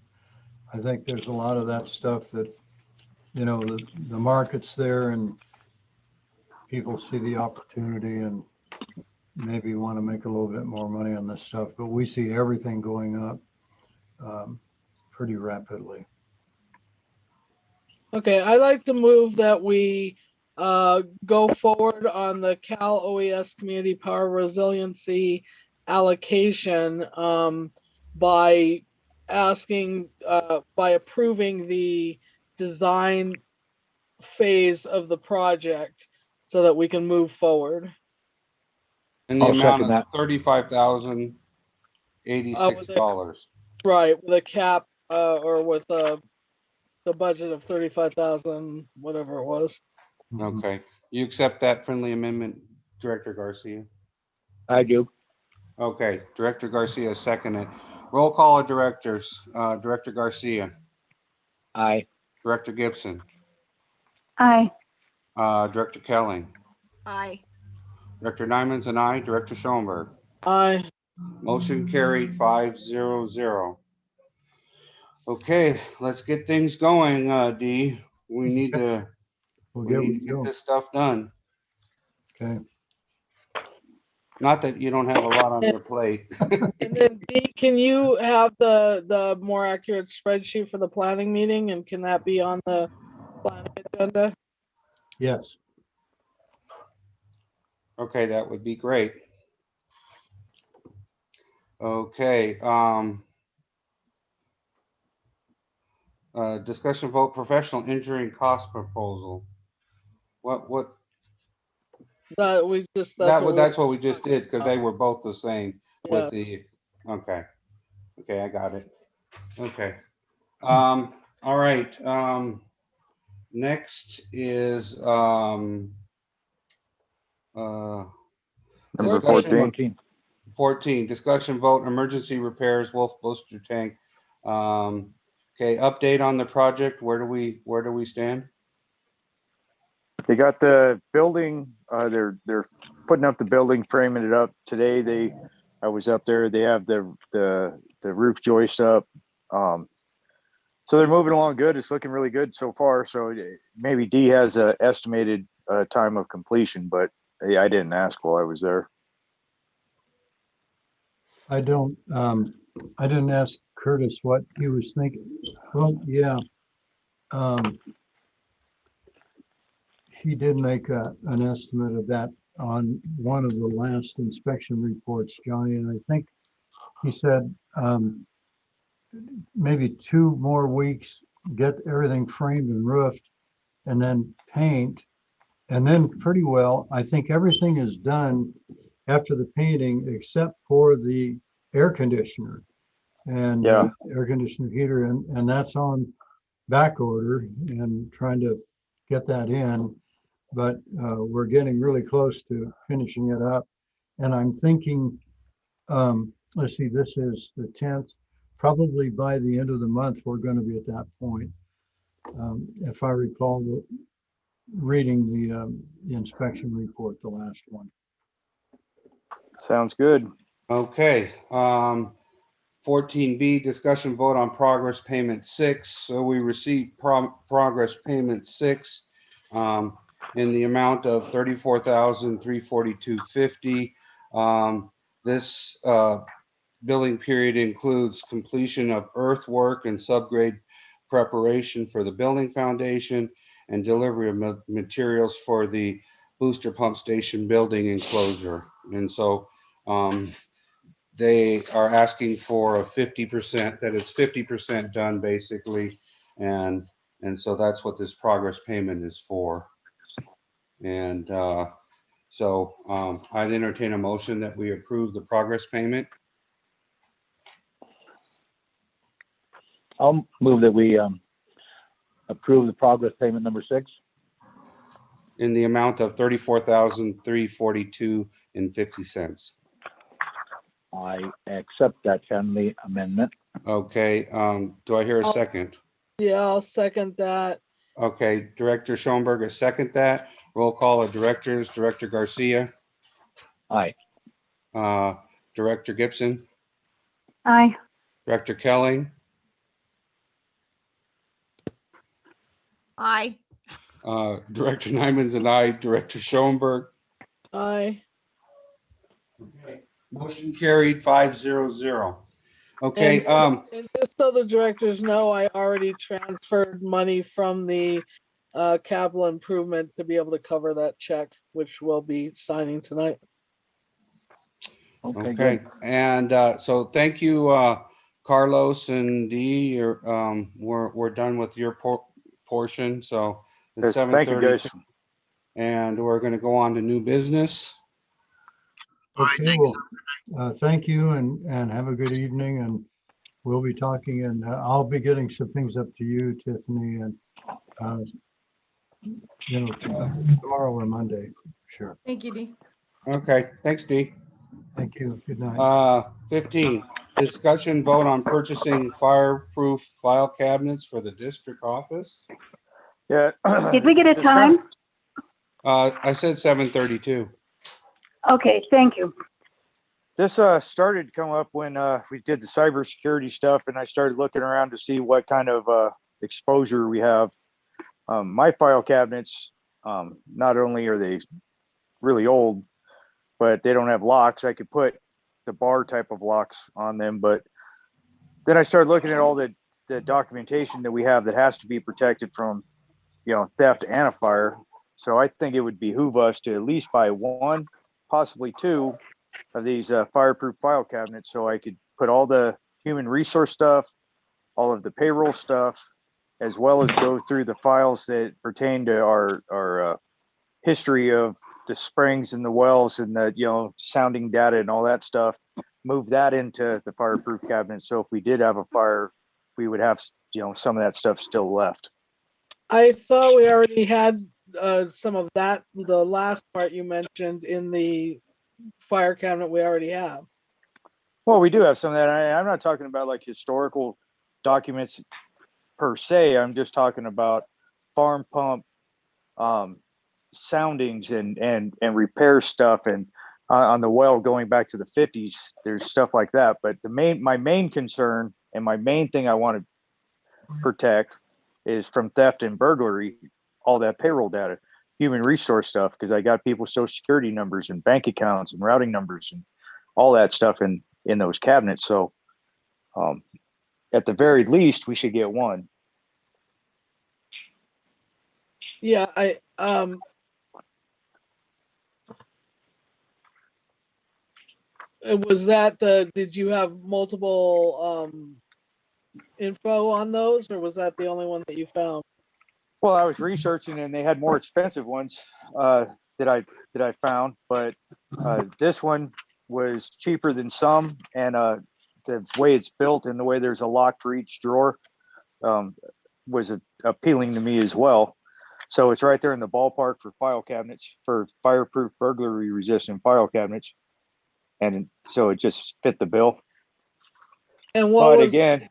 I think there's a lot of that stuff that, the market's there and people see the opportunity and maybe want to make a little bit more money on this stuff, but we see everything going up pretty rapidly. Okay, I'd like to move that we go forward on the Cal OES Community Power Resiliency allocation by approving the design phase of the project so that we can move forward. In the I'll amount second of that. $35,086. Right, with a cap or with the budget of 35,000, whatever it was. Okay, you accept that friendly amendment, Director Garcia? I do. Okay, Director Garcia seconded. Roll call of directors. Director Garcia, Aye. Director Gibson, Aye. Director Kelly, Aye. Director Nyman's and I, Director Schoenberg. Aye. Motion carried 5-0-0. Okay, let's get things going, Dee. We need to get this stuff done. Okay. Not that you don't have a lot on your plate. And then Dee, can you have the more accurate spreadsheet for the planning meeting, and can that be on the planning agenda? Yes. Okay, that would be great. Okay, discussion vote professional injury and cost proposal. What? That we just, that's what That's what we just did because they were both the same with Yes. the, okay. Okay, I got it. Okay. All right. Next is Number discussion- 14. 14, discussion vote, emergency repairs, Wolf Booster Tank. Okay, update on the project. Where do we stand? They got the building, they're putting up the building, framing it up today. I was up there, they have the roof joist up. So they're moving along good. It's looking really good so far. So maybe Dee has a estimated time of completion, but yeah, I didn't ask while I was there. I didn't ask Curtis what he was thinking. Well, yeah. He did make an estimate of that on one of the last inspection reports, Johnny, and I think he said maybe 2 more weeks, get everything framed and roofed, and then paint. And then pretty well, I think everything is done after the painting except for the air conditioner and Yeah. air conditioner heater, and that's on back order and trying to get that in. But we're getting really close to finishing it up. And I'm thinking, let's see, this is the 10th. Probably by the end of the month, we're going to be at that point. If I recall reading the inspection report, the last one. Sounds good. Okay, 14B, discussion vote on progress payment 6. So we received progress payment 6 in the amount of $34,342.50. This billing period includes completion of earthwork and subgrade preparation for the building foundation and delivery of materials for the booster pump station building enclosure. And so they are asking for a 50%, that is 50% done basically. And so that's what this progress payment is for. And so I'd entertain a motion that we approve the progress payment. I'll move that we approve the progress payment number 6. In the amount of $34,342.50. I accept that friendly amendment. Okay, do I hear a second? Yeah, I'll second that. Okay, Director Schoenberger, second that. Roll call of directors, Director Garcia, Aye. Director Gibson, Aye. Director Kelly, Aye. Director Nyman's and I, Director Schoenberg. Aye. Okay, motion carried 5-0-0. Okay, And just so the directors know, I already transferred money from the capital improvement to be able to cover that check, which we'll be signing tonight. Okay, okay, good. and so thank you, Carlos and Dee. We're done with your portion. So it's Yes, thank you, 7:30, guys. and we're going to go on to new business. Okay, well, thank you and have a good evening, and we'll be talking, and I'll be getting some things up to you, Tiffany, and tomorrow or Monday, sure. Thank you, Dee. Okay, thanks, Dee. Thank you. Good night. 15, discussion vote on purchasing fireproof file cabinets for the district office. Yeah. Did we get a time? I said 7:32. Okay, thank you. This started to come up when we did the cybersecurity stuff, and I started looking around to see what kind of exposure we have. My file cabinets, not only are they really old, but they don't have locks. I could put the bar type of locks on them, but then I started looking at all the documentation that we have that has to be protected from, theft and a fire. So I think it would behoove us to at least buy 1, possibly 2 of these fireproof file cabinets, so I could put all the human resource stuff, all of the payroll stuff, as well as go through the files that pertain to our history of the springs and the wells and the sounding data and all that stuff. Move that into the fireproof cabinet, so if we did have a fire, we would have some of that stuff still left. I thought we already had some of that, the last part you mentioned in the fire cabinet we already have. Well, we do have some of that. I'm not talking about like historical documents per se. I'm just talking about farm pump soundings and repair stuff, and on the well going back to the 50s, there's stuff like that. But my main concern and my main thing I want to protect is from theft and burglary, all that payroll data, human resource stuff, because I got people's social security numbers and bank accounts and routing numbers and all that stuff in those cabinets. So at the very least, we should get 1. Yeah, Was that did you have multiple info on those, or was that the only one that you found? Well, I was researching and they had more expensive ones that I found, but this one was cheaper than some, and the way it's built and the way there's a lock for each drawer was appealing to me as well. So it's right there in the ballpark for file cabinets, for fireproof, burglary resistant file cabinets, and so it just fit the bill. And But again,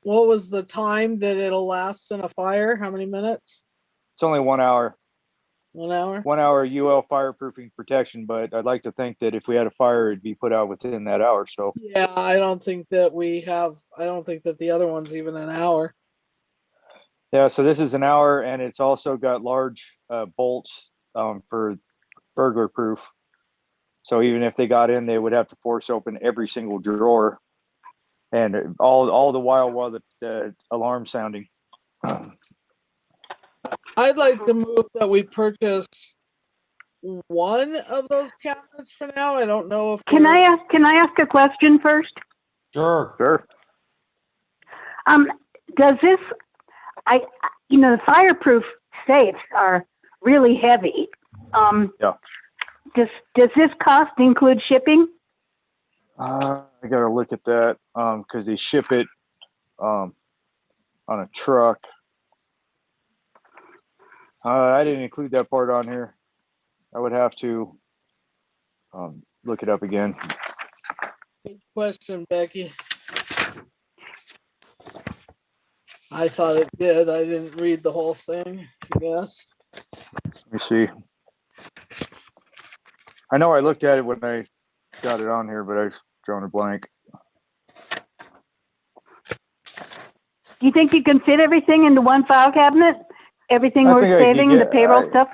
what was the time that it'll last in a fire? How many minutes? it's only 1 hour. 1 hour? 1 hour UL fireproofing protection, but I'd like to think that if we had a fire, it'd be put out within that hour. So Yeah, I don't think that the other one's even an hour. yeah, so this is an hour, and it's also got large bolts for burglar proof. So even if they got in, they would have to force open every single drawer, and all the while the alarm sounding. I'd like to move that we purchase one of those cabinets for now. I don't know if Can I ask a question first? Sure. Sure. Does this, the fireproof safes are really heavy. Yeah. Does this cost include shipping? I gotta look at that because they ship it on a truck. I didn't include that part on here. I would have to look it up again. Good question, Becky. I thought it did. I didn't read the whole thing, I guess. Let me see. I know I looked at it when I got it on here, but I've drawn a blank. Do you think you can fit everything into one file cabinet? Everything I we're think I could saving, get- the payroll stuff?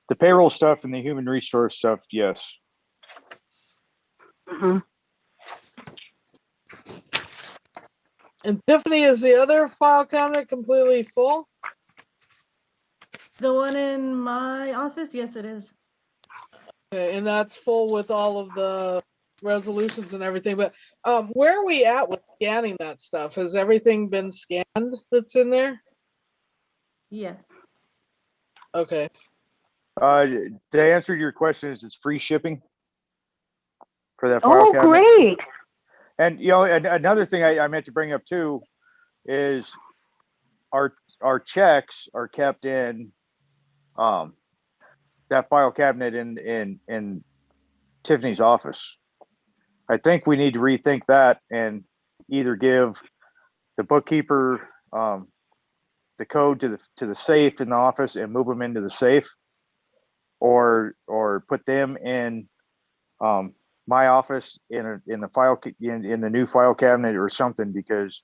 The payroll stuff and the human resource stuff, yes. Mhm. And Tiffany, is the other file cabinet completely full? The one in my office? Yes, it is. Okay, and that's full with all of the resolutions and everything, but where are we at with scanning that stuff? Has everything been scanned that's in there? Yes. Okay. To answer your question, is it's free shipping for that file Oh, cabinet? great. And another thing I meant to bring up too is our checks are kept in that file cabinet in Tiffany's office. I think we need to rethink that and either give the bookkeeper the code to the safe in the office and move them into the safe, or put them in my office in the file in the new file cabinet or something, because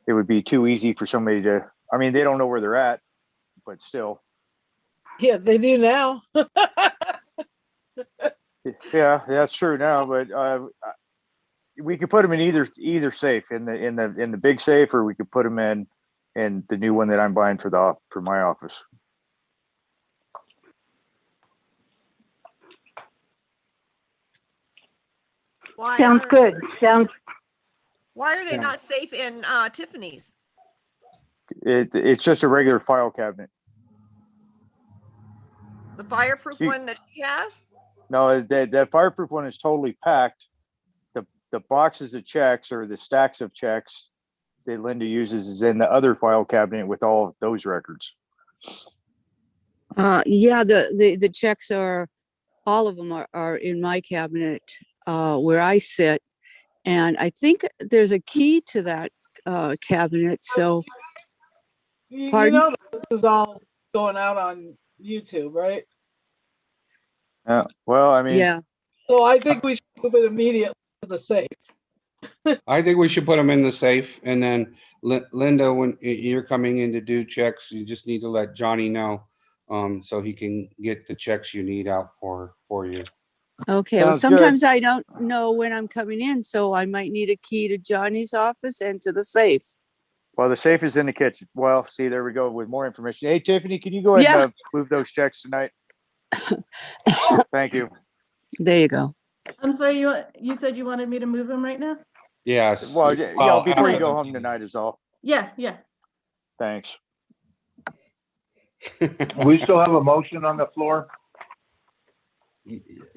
it would be too easy for somebody to. I mean, they don't know where they're at, but still. Yeah, they do now. Yeah, that's true now, but we could put them in either safe, in the big safe, or we could put them in the new one that I'm buying for my office. Sounds good. Why are they Yeah. not safe in Tiffany's? It's just a regular file cabinet. The fireproof one that she has? No, that fireproof one is totally packed. The boxes of checks, or the stacks of checks that Linda uses, is in the other file cabinet with all of those records. Yeah, the checks all of them are in my cabinet, where I sit. And I think there's a key to that, cabinet. So, You Pardon? know this is all going out on YouTube, right? Well, I mean, yeah, So I think we should move it immediately to the safe. I think we should put them in the safe, and then Linda, when you're coming in to do checks, you just need to let Johnny know, so he can get the checks you need out for you. okay. Well, Sounds good. sometimes I don't know when I'm coming in, so I might need a key to Johnny's office and to the safe. well, the safe is in the kitchen. Well, see, there we go with more information. Hey, Tiffany, can you go ahead and move those checks tonight? Thank you. There you go. I'm sorry, you said you wanted me to move them right now? Yes. Well, yeah, Well, before you after go the home meeting. tonight is all. Yeah, yeah. Thanks. We still have a motion on the floor?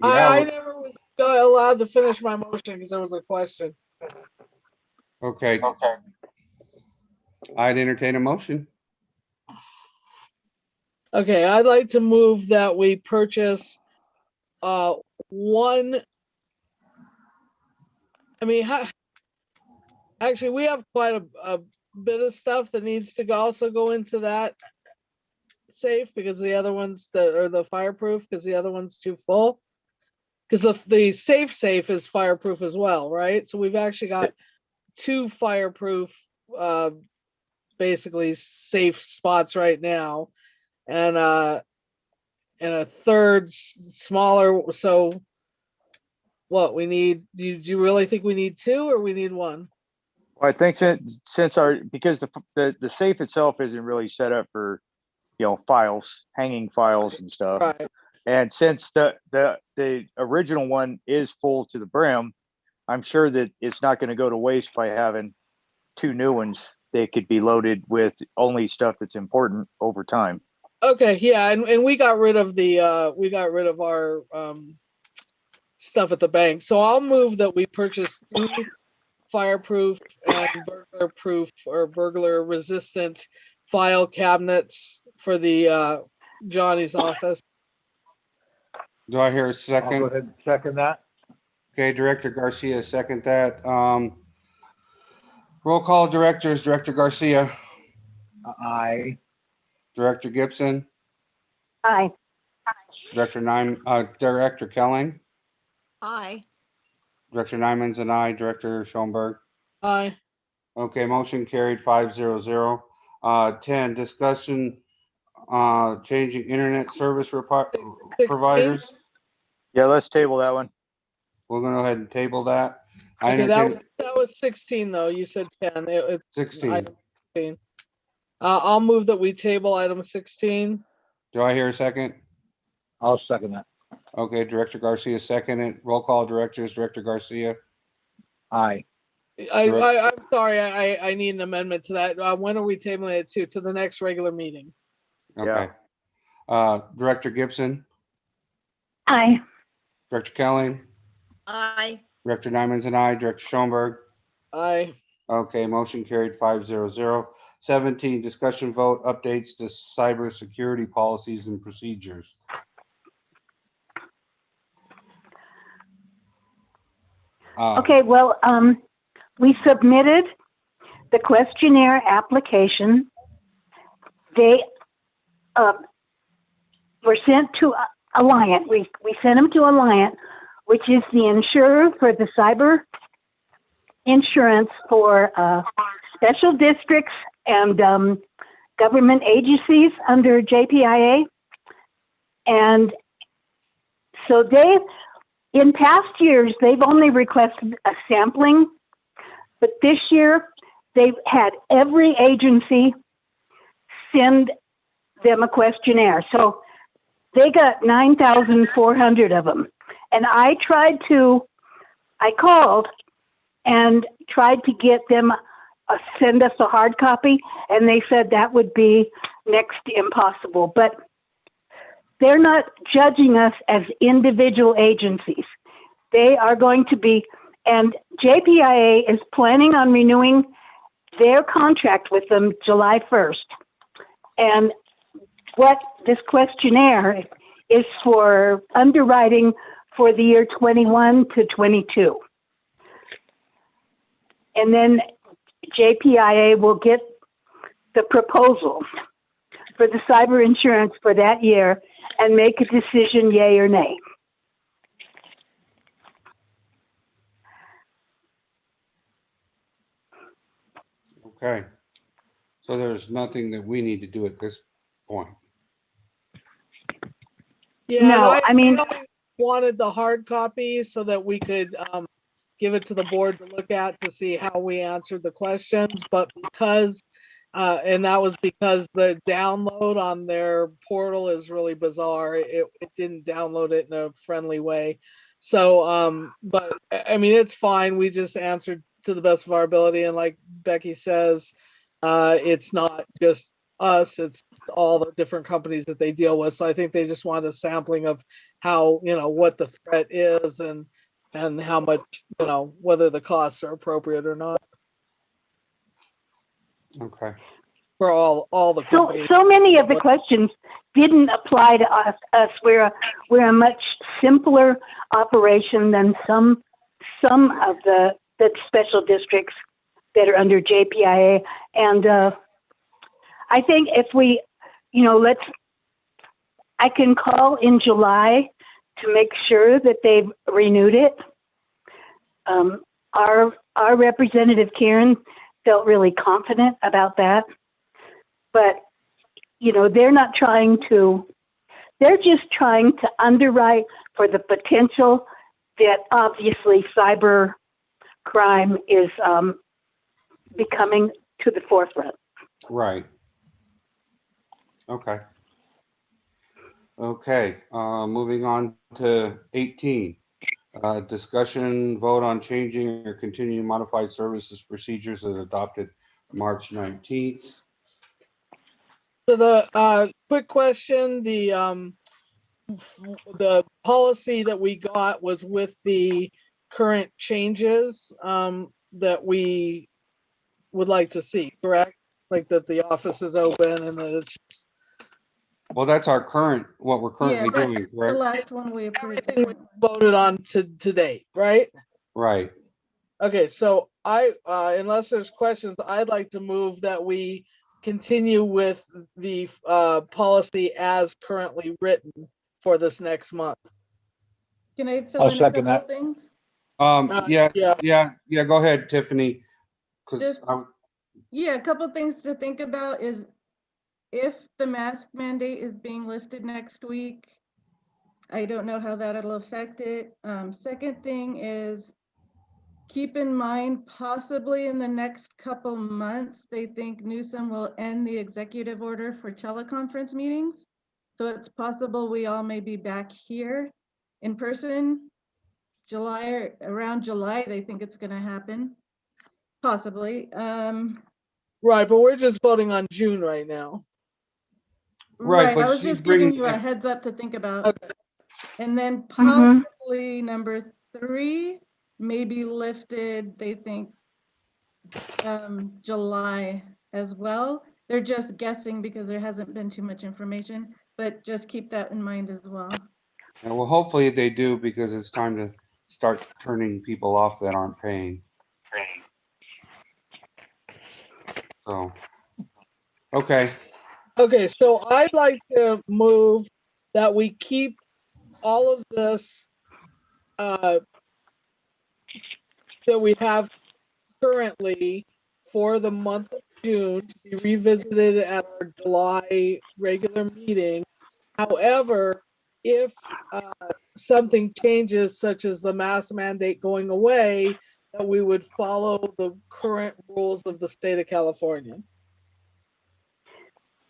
I Yeah, never was allowed to finish my motion because there was a question. okay. I'd entertain a motion. Okay, I'd like to move that we purchase one. I mean, actually, we have quite a bit of stuff that needs to also go into that safe because the other ones that are the fireproof because the other one's too full. Because the safe is fireproof as well, right? So we've actually got two fireproof, basically safe spots right now, and a third smaller. So what we need? Do you really think we need two or we need one? Well, I think since because the safe itself isn't really set up for, files, hanging files and stuff. Right. And since the original one is full to the brim, I'm sure that it's not going to go to waste by having two new ones. They could be loaded with only stuff that's important over time. Okay, yeah, and we got rid of our stuff at the bank. So I'll move that we purchase two fireproof and burglar proof or burglar resistant file cabinets for the Johnny's office. Do I hear a I'll go second? ahead and second that. Okay, Director Garcia, second that. Roll call directors, Director Garcia, Aye. Director Gibson, Aye. Director Kelling, Aye. Director Nyman's and I, Director Schoenberg. Aye. Okay, motion carried 500. 10, discussion, changing internet service providers. Yeah, let's table that one. We're gonna go ahead and table that. I Okay, entertain that was 16 though. You said 10. It's 16. item 16. I'll move that we table item 16. Do I hear a second? I'll second that. Okay, Director Garcia, second it. Roll call directors, Director Garcia. Aye. I'm sorry. I need an amendment to that. When are we tabling it to the next regular meeting? Okay. Director Gibson, Aye. Director Kelling, Aye. Director Nyman's and I, Director Schoenberg. Aye. Okay, motion carried 500. 17, discussion vote updates to cybersecurity policies and procedures. Okay, well, we submitted the questionnaire application. They were sent to Alliant. We sent them to Alliant, which is the insurer for the cyber insurance for special districts and government agencies under JPIA. And so in past years, they've only requested a sampling, but this year they've had every agency send them a questionnaire. So they got 9,400 of them. And I called and tried to get them send us a hard copy, and they said that would be next to impossible. But they're not judging us as individual agencies. They are going to be, and JPIA is planning on renewing their contract with them July 1st. And what this questionnaire is for underwriting for the year 21 to 22. And then JPIA will get the proposal for the cyber insurance for that year and make a decision, yay or nay. Okay. So there's nothing that we need to do at this point. Yeah, No, I mean, really wanted the hard copy so that we could give it to the board to look at to see how we answered the questions. But because, and that was because the download on their portal is really bizarre. It didn't download it in a friendly way. So, but I mean, it's fine. We just answered to the best of our ability. And like Becky says, it's not just us, it's all the different companies that they deal with. So I think they just want a sampling of how, what the threat is and how much, whether the costs are appropriate or not Okay. for all the So, companies. so many of the questions didn't apply to us. We're a much simpler operation than some of the special districts that are under JPIA. And I think if we, I can call in July to make sure that they've renewed it. Our representative Karen felt really confident about that. But, they're not trying to, they're just trying to underwrite for the potential that obviously cyber crime is becoming to the forefront. Right. Okay. Okay, moving on to 18. Discussion vote on changing or continuing modified services procedures as adopted March 19th. So the quick question, the policy that we got was with the current changes that we would like to see, correct? Like that the office is open and that it's Well, that's our current, what we're currently Yeah, doing, the correct? last one we approved. everything we voted on to date, right? Right. Okay, so unless there's questions, I'd like to move that we continue with the policy as currently written for this next month. Can I fill I'll in a second couple that. of things? Yeah, go ahead, Tiffany. 'Cause Just- I'm- Yeah, a couple of things to think about is if the mask mandate is being lifted next week, I don't know how that'll affect it. Second thing is keep in mind, possibly in the next couple months, they think Newsom will end the executive order for teleconference meetings. So it's possible we all may be back here in person July or around July. They think it's going to happen, possibly. Right, but we're just voting on June right now. Right, Right, but I was she's just giving bringing you a back- heads up to think about. Okay. And then possibly number 3 may be lifted, they think, July as well. They're just guessing because there hasn't been too much information, but just keep that in mind as well. Yeah, well, hopefully they do because it's time to start turning people off that aren't paying. So, okay, Okay, so I'd like to move that we keep all of this that we have currently for the month of June to be revisited at our July regular meeting. However, if something changes, such as the mask mandate going away, that we would follow the current rules of the state of California.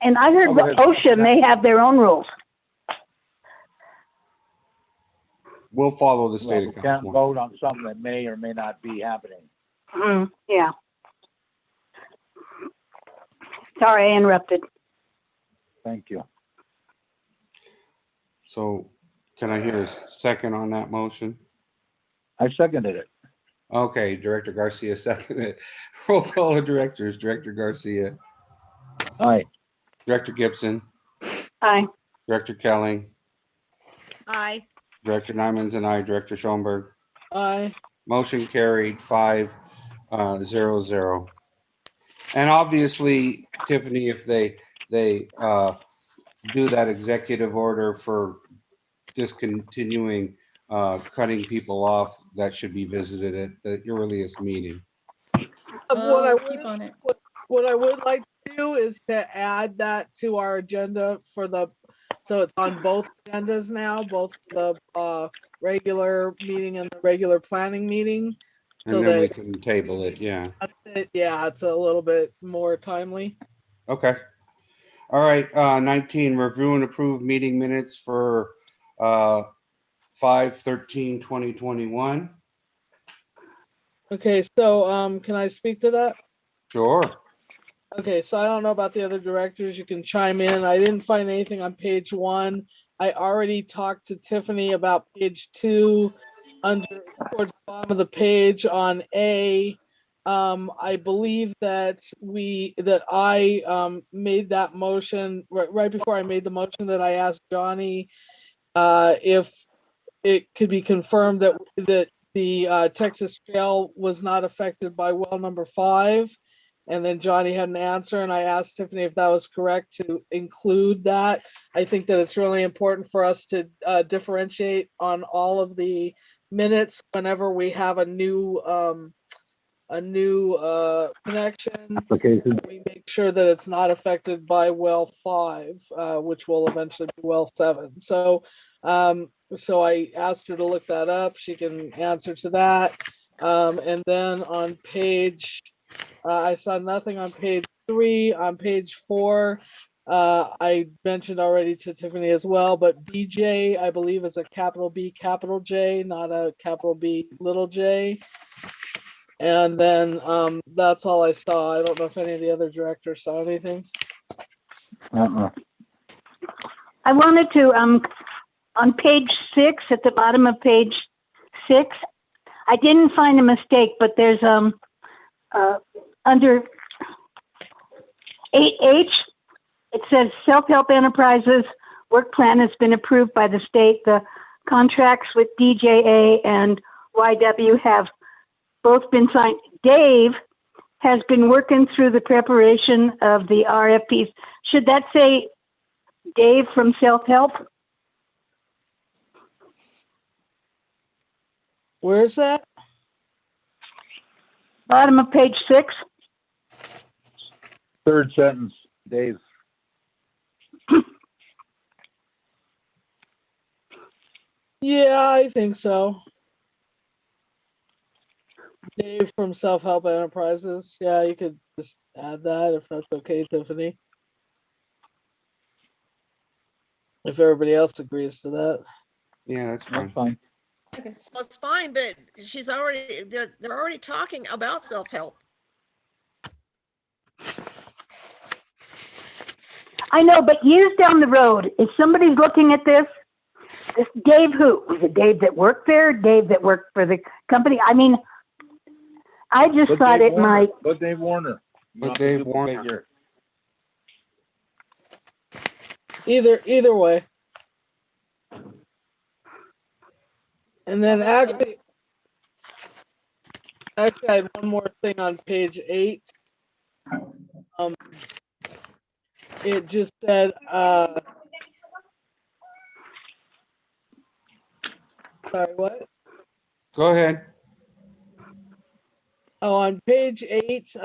And I heard Go ahead. OSHA may have their own rules. we'll follow the Well, state we of can't California. vote on something that may or may not be happening. Yeah. Sorry, I interrupted. Thank you. So can I hear a second on that motion? I seconded it. Okay, Director Garcia seconded. Roll call of directors, Director Garcia, Aye. Director Gibson, Aye. Director Kelly, Aye. Director Nyman's and I, Director Schoenberg. Aye. Motion carried 5-0-0. And obviously, Tiffany, if they do that executive order for discontinuing cutting people off, that should be visited at the earliest meeting. What I I'll would keep on it. what I would like to do is to add that to our agenda for so it's on both agendas now, both the regular meeting and the regular planning meeting. So And then we that can table it, yeah. yeah, it's a little bit more timely. Okay. All right, 19, review and approve meeting minutes for 5/13/2021. Okay, so, can I speak to that? Sure. Okay, so I don't know about the other directors. You can chime in. I didn't find anything on page 1. I already talked to Tiffany about page 2 under towards the bottom of the page on A. I believe that I made that motion right before I made the motion that I asked Johnny if it could be confirmed that the Texas Trail was not affected by well number 5. And then Johnny had an answer, and I asked Tiffany if that was correct to include that. I think that it's really important for us to differentiate on all of the minutes whenever we have a new connection. Application. We make sure that it's not affected by well 5, which will eventually be well 7. So I asked her to look that up. She can answer to that. And then on page, I saw nothing on page 3. On page 4, I mentioned already to Tiffany as well, but BJ, I believe, is a capital B, capital J, not a capital B, little j. And then that's all I saw. I don't know if any of the other directors saw anything. I wanted to, on page 6, at the bottom of page 6, I didn't find a mistake, but there's under 8H, it says Self-Help Enterprises work plan has been approved by the state. The contracts with DJA and YW have both been signed. Dave has been working through the preparation of the RFPs. Should that say Dave from Self-Help? Where's that? Bottom of page 6. Third sentence, Dave. Yeah, I think so. Dave from Self-Help Enterprises. Yeah, you could just add that if that's okay, Tiffany. If everybody else agrees to that. Yeah, that's fine. Fine. Well, it's fine, but they're already talking about self-help. I know, but years down the road, if somebody's looking at this Dave who? Was it Dave that worked there? Dave that worked for the company? I mean, I just thought it might. But Dave Warner. But Dave Warner. Either way. And then actually I had one more thing on page 8. It just said, sorry, what? Go ahead. Oh, on page 8,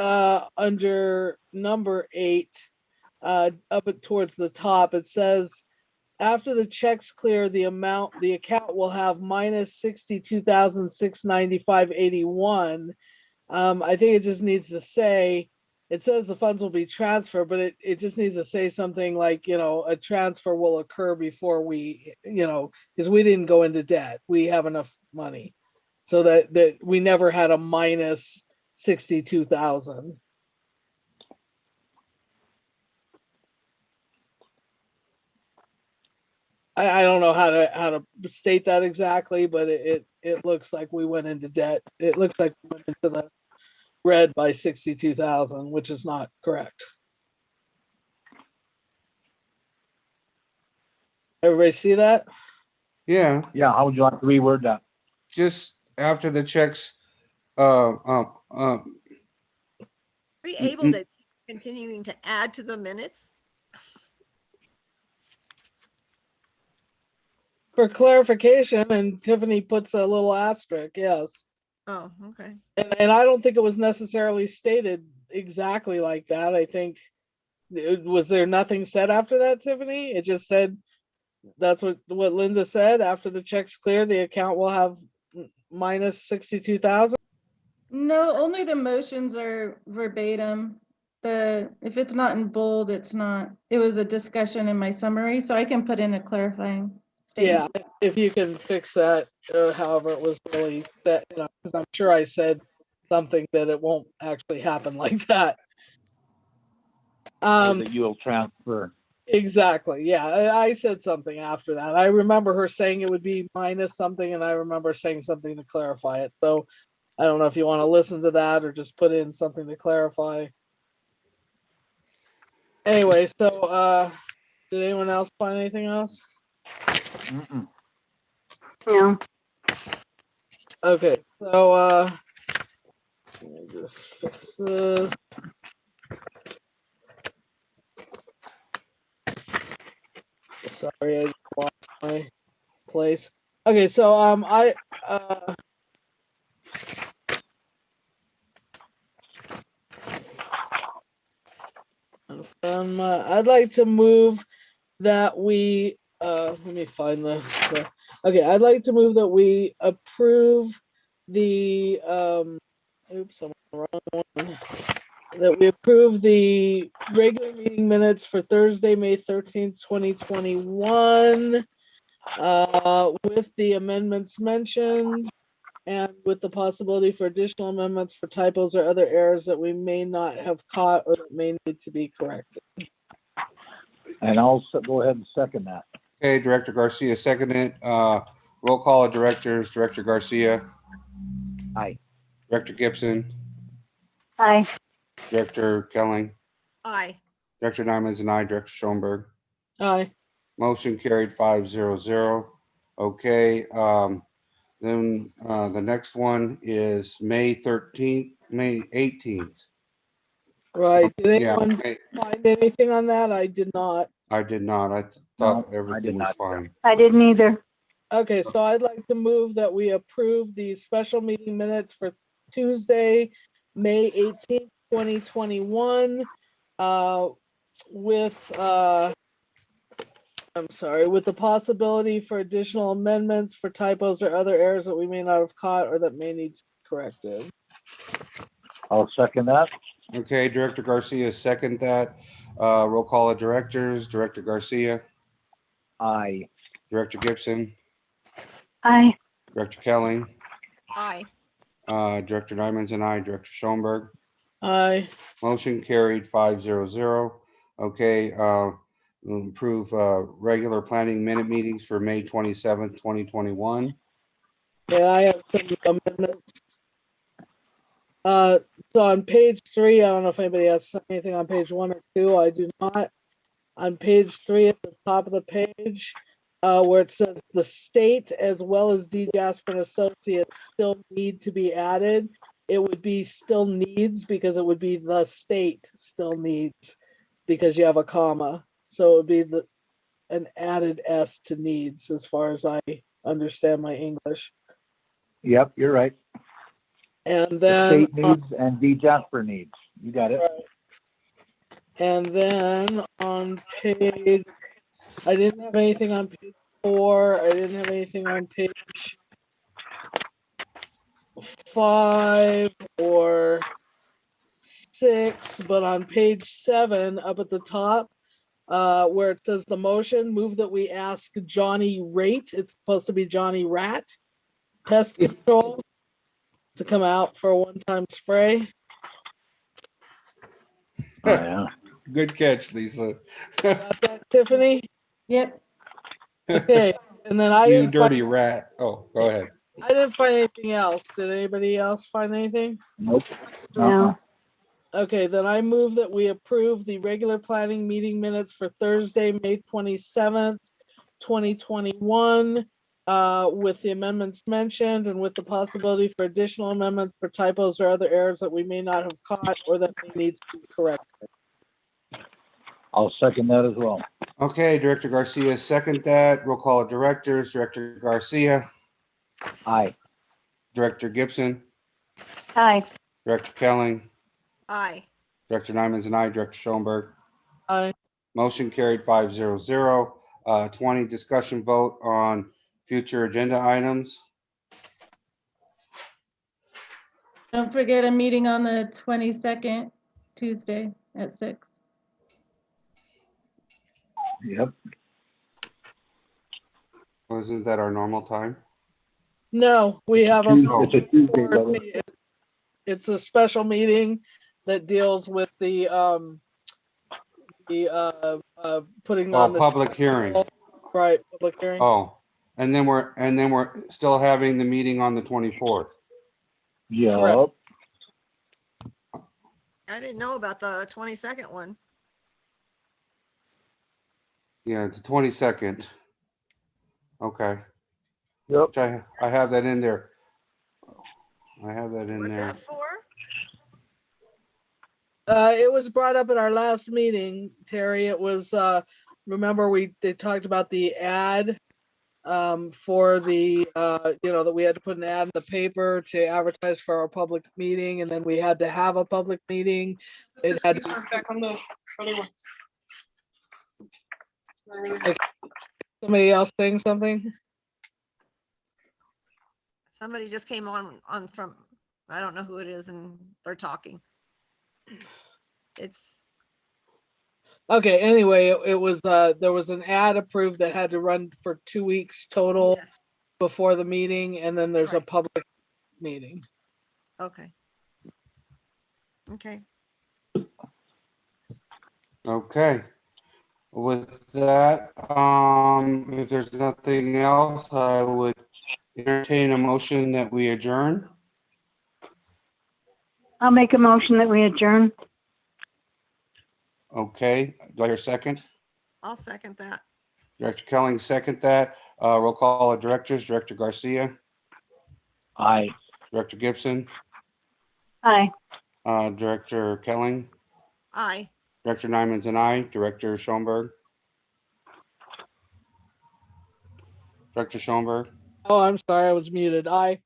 under number 8, up towards the top, it says, after the checks clear, the account will have minus $62,695.81. I think it just needs to say, it says the funds will be transferred, but it just needs to say something like, a transfer will occur before we, because we didn't go into debt. We have enough money so that we never had a minus 62,000. I don't know how to state that exactly, but it looks like we went into debt. It looks like we went into the red by 62,000, which is not correct. Everybody see that? Yeah, Yeah, how would you like to reword that? just after the checks, Are we able to continuing to add to the minutes? For clarification, and Tiffany puts a little asterisk, yes. Oh, okay. And I don't think it was necessarily stated exactly like that. I think, was there nothing said after that, Tiffany? It just said, that's what Linda said, after the check's clear, the account will have minus 62,000. No, only the motions are verbatim. If it's not in bold, it's not. It was a discussion in my summary, so I can put in a clarifying Yeah, if you can fix that, however it was really set, because I'm sure I said something that it won't actually happen like that. That you'll transfer. Exactly. Yeah, I said something after that. I remember her saying it would be minus something, and I remember saying something to clarify it. So I don't know if you want to listen to that or just put in something to clarify. Anyway, so did anyone else find anything else? Mm-mm. No. Okay, so let me just fix this. Sorry, I just lost my place. Okay, so I'd like to move that we let me find the okay, I'd like to move that we approve the oops, I'm on the wrong one. That we approve the regular meeting minutes for Thursday, May 13th, 2021, with the amendments mentioned and with the possibility for additional amendments for typos or other errors that we may not have caught or that may need to be corrected. And I'll go ahead and second that. Okay, Director Garcia seconded. Roll call of directors, Director Garcia, Aye. Director Gibson, Aye. Director Kelling, Aye. Director Nyman's and I, Director Schoenberg. Aye. Motion carried 5-0-0. Okay, then the next one is May 13th, May 18th. Right. Did Yeah, anyone find anything on that? I did not. I did not. I No, thought I everything did was not. fine. I didn't either. Okay, so I'd like to move that we approve the special meeting minutes for Tuesday, May 18th, 2021, with, I'm sorry, with the possibility for additional amendments for typos or other errors that we may not have caught or that may need to be corrected. I'll second that. Okay, Director Garcia second that. Roll call of directors, Director Garcia, Aye. Director Gibson, Aye. Director Kelling, Aye. Director Nyman's and I, Director Schoenberg. Aye. Motion carried 5-0-0. Okay, we'll approve regular planning minute meetings for May 27th, 2021. Yeah, I have some amendments. So on page 3, I don't know if anybody has anything on page 1 or 2. I do not. On page 3 at the top of the page, where it says the state as well as D. Jasper and Associates still need to be added. It would be still needs because it would be the state still needs because you have a comma. So it would be an added S to needs as far as I understand my English. Yep, you're right. And The then state needs and D. Jasper needs. You got it. And then on page, I didn't have anything on page 4. I didn't have anything on page 5 or 6, but on page 7 up at the top, where it says the motion, move that we ask Johnny Rate, it's supposed to be Johnny Rat, Pest Control, to come out for a one-time spray. Oh, yeah. Good catch, Lisa. Got that, Tiffany? Yep. Okay, and then I You didn't find, dirty rat. Oh, go ahead. I didn't find anything else. Did anybody else find anything? Nope. No. Okay, then I move that we approve the regular planning meeting minutes for Thursday, May 27th, 2021, with the amendments mentioned and with the possibility for additional amendments for typos or other errors that we may not have caught or that may need to be corrected. I'll second that as well. Okay, Director Garcia second that. Roll call of directors, Director Garcia, Aye. Director Gibson, Aye. Director Kelling, Aye. Director Nyman's and I, Director Schoenberg. Aye. Motion carried 5-0-0. 20, discussion vote on future agenda items. Don't forget a meeting on the 22nd, Tuesday at 6. Yep. Wasn't that our normal time? No, we have a. It's a Tuesday, for brother. it's a special meeting that deals with the putting Oh, on the. public hearing. Right, public hearing. Oh, and then we're still having the meeting on the 24th. Yup. I didn't know about the 22nd one. Yeah, it's the 22nd. Okay, Yep. which I have that in there. I have that in What's there. that for? It was brought up at our last meeting, Terry. It was, remember they talked about the ad for the, that we had to put an ad in the paper to advertise for our public meeting, and then we had to have a public meeting. It had to be- Somebody else saying something? Somebody just came on from, I don't know who it is, and they're talking. It's, Okay, anyway, it was, there was an ad approved that had to run for 2 weeks total yeah, before the meeting, and then there's a Right. public meeting. okay. Okay, Okay. With that, if there's nothing else, I would entertain a motion that we adjourn. I'll make a motion that we adjourn. Okay, do I hear a second? I'll second that. Director Kelling, second that. Roll call of directors, Director Garcia, Aye. Director Gibson, Aye. Director Kelling, Aye. Director Nyman's and I, Director Schoenberg. Director Schoenberg. Oh, I'm sorry, I was muted. Aye.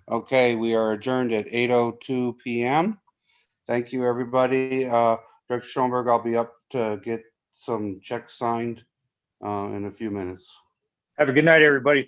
Okay, we are adjourned at 8:02 PM. Thank you, everybody. Director Schoenberg, I'll be up to get some checks signed in a few minutes. Have a good night, everybody.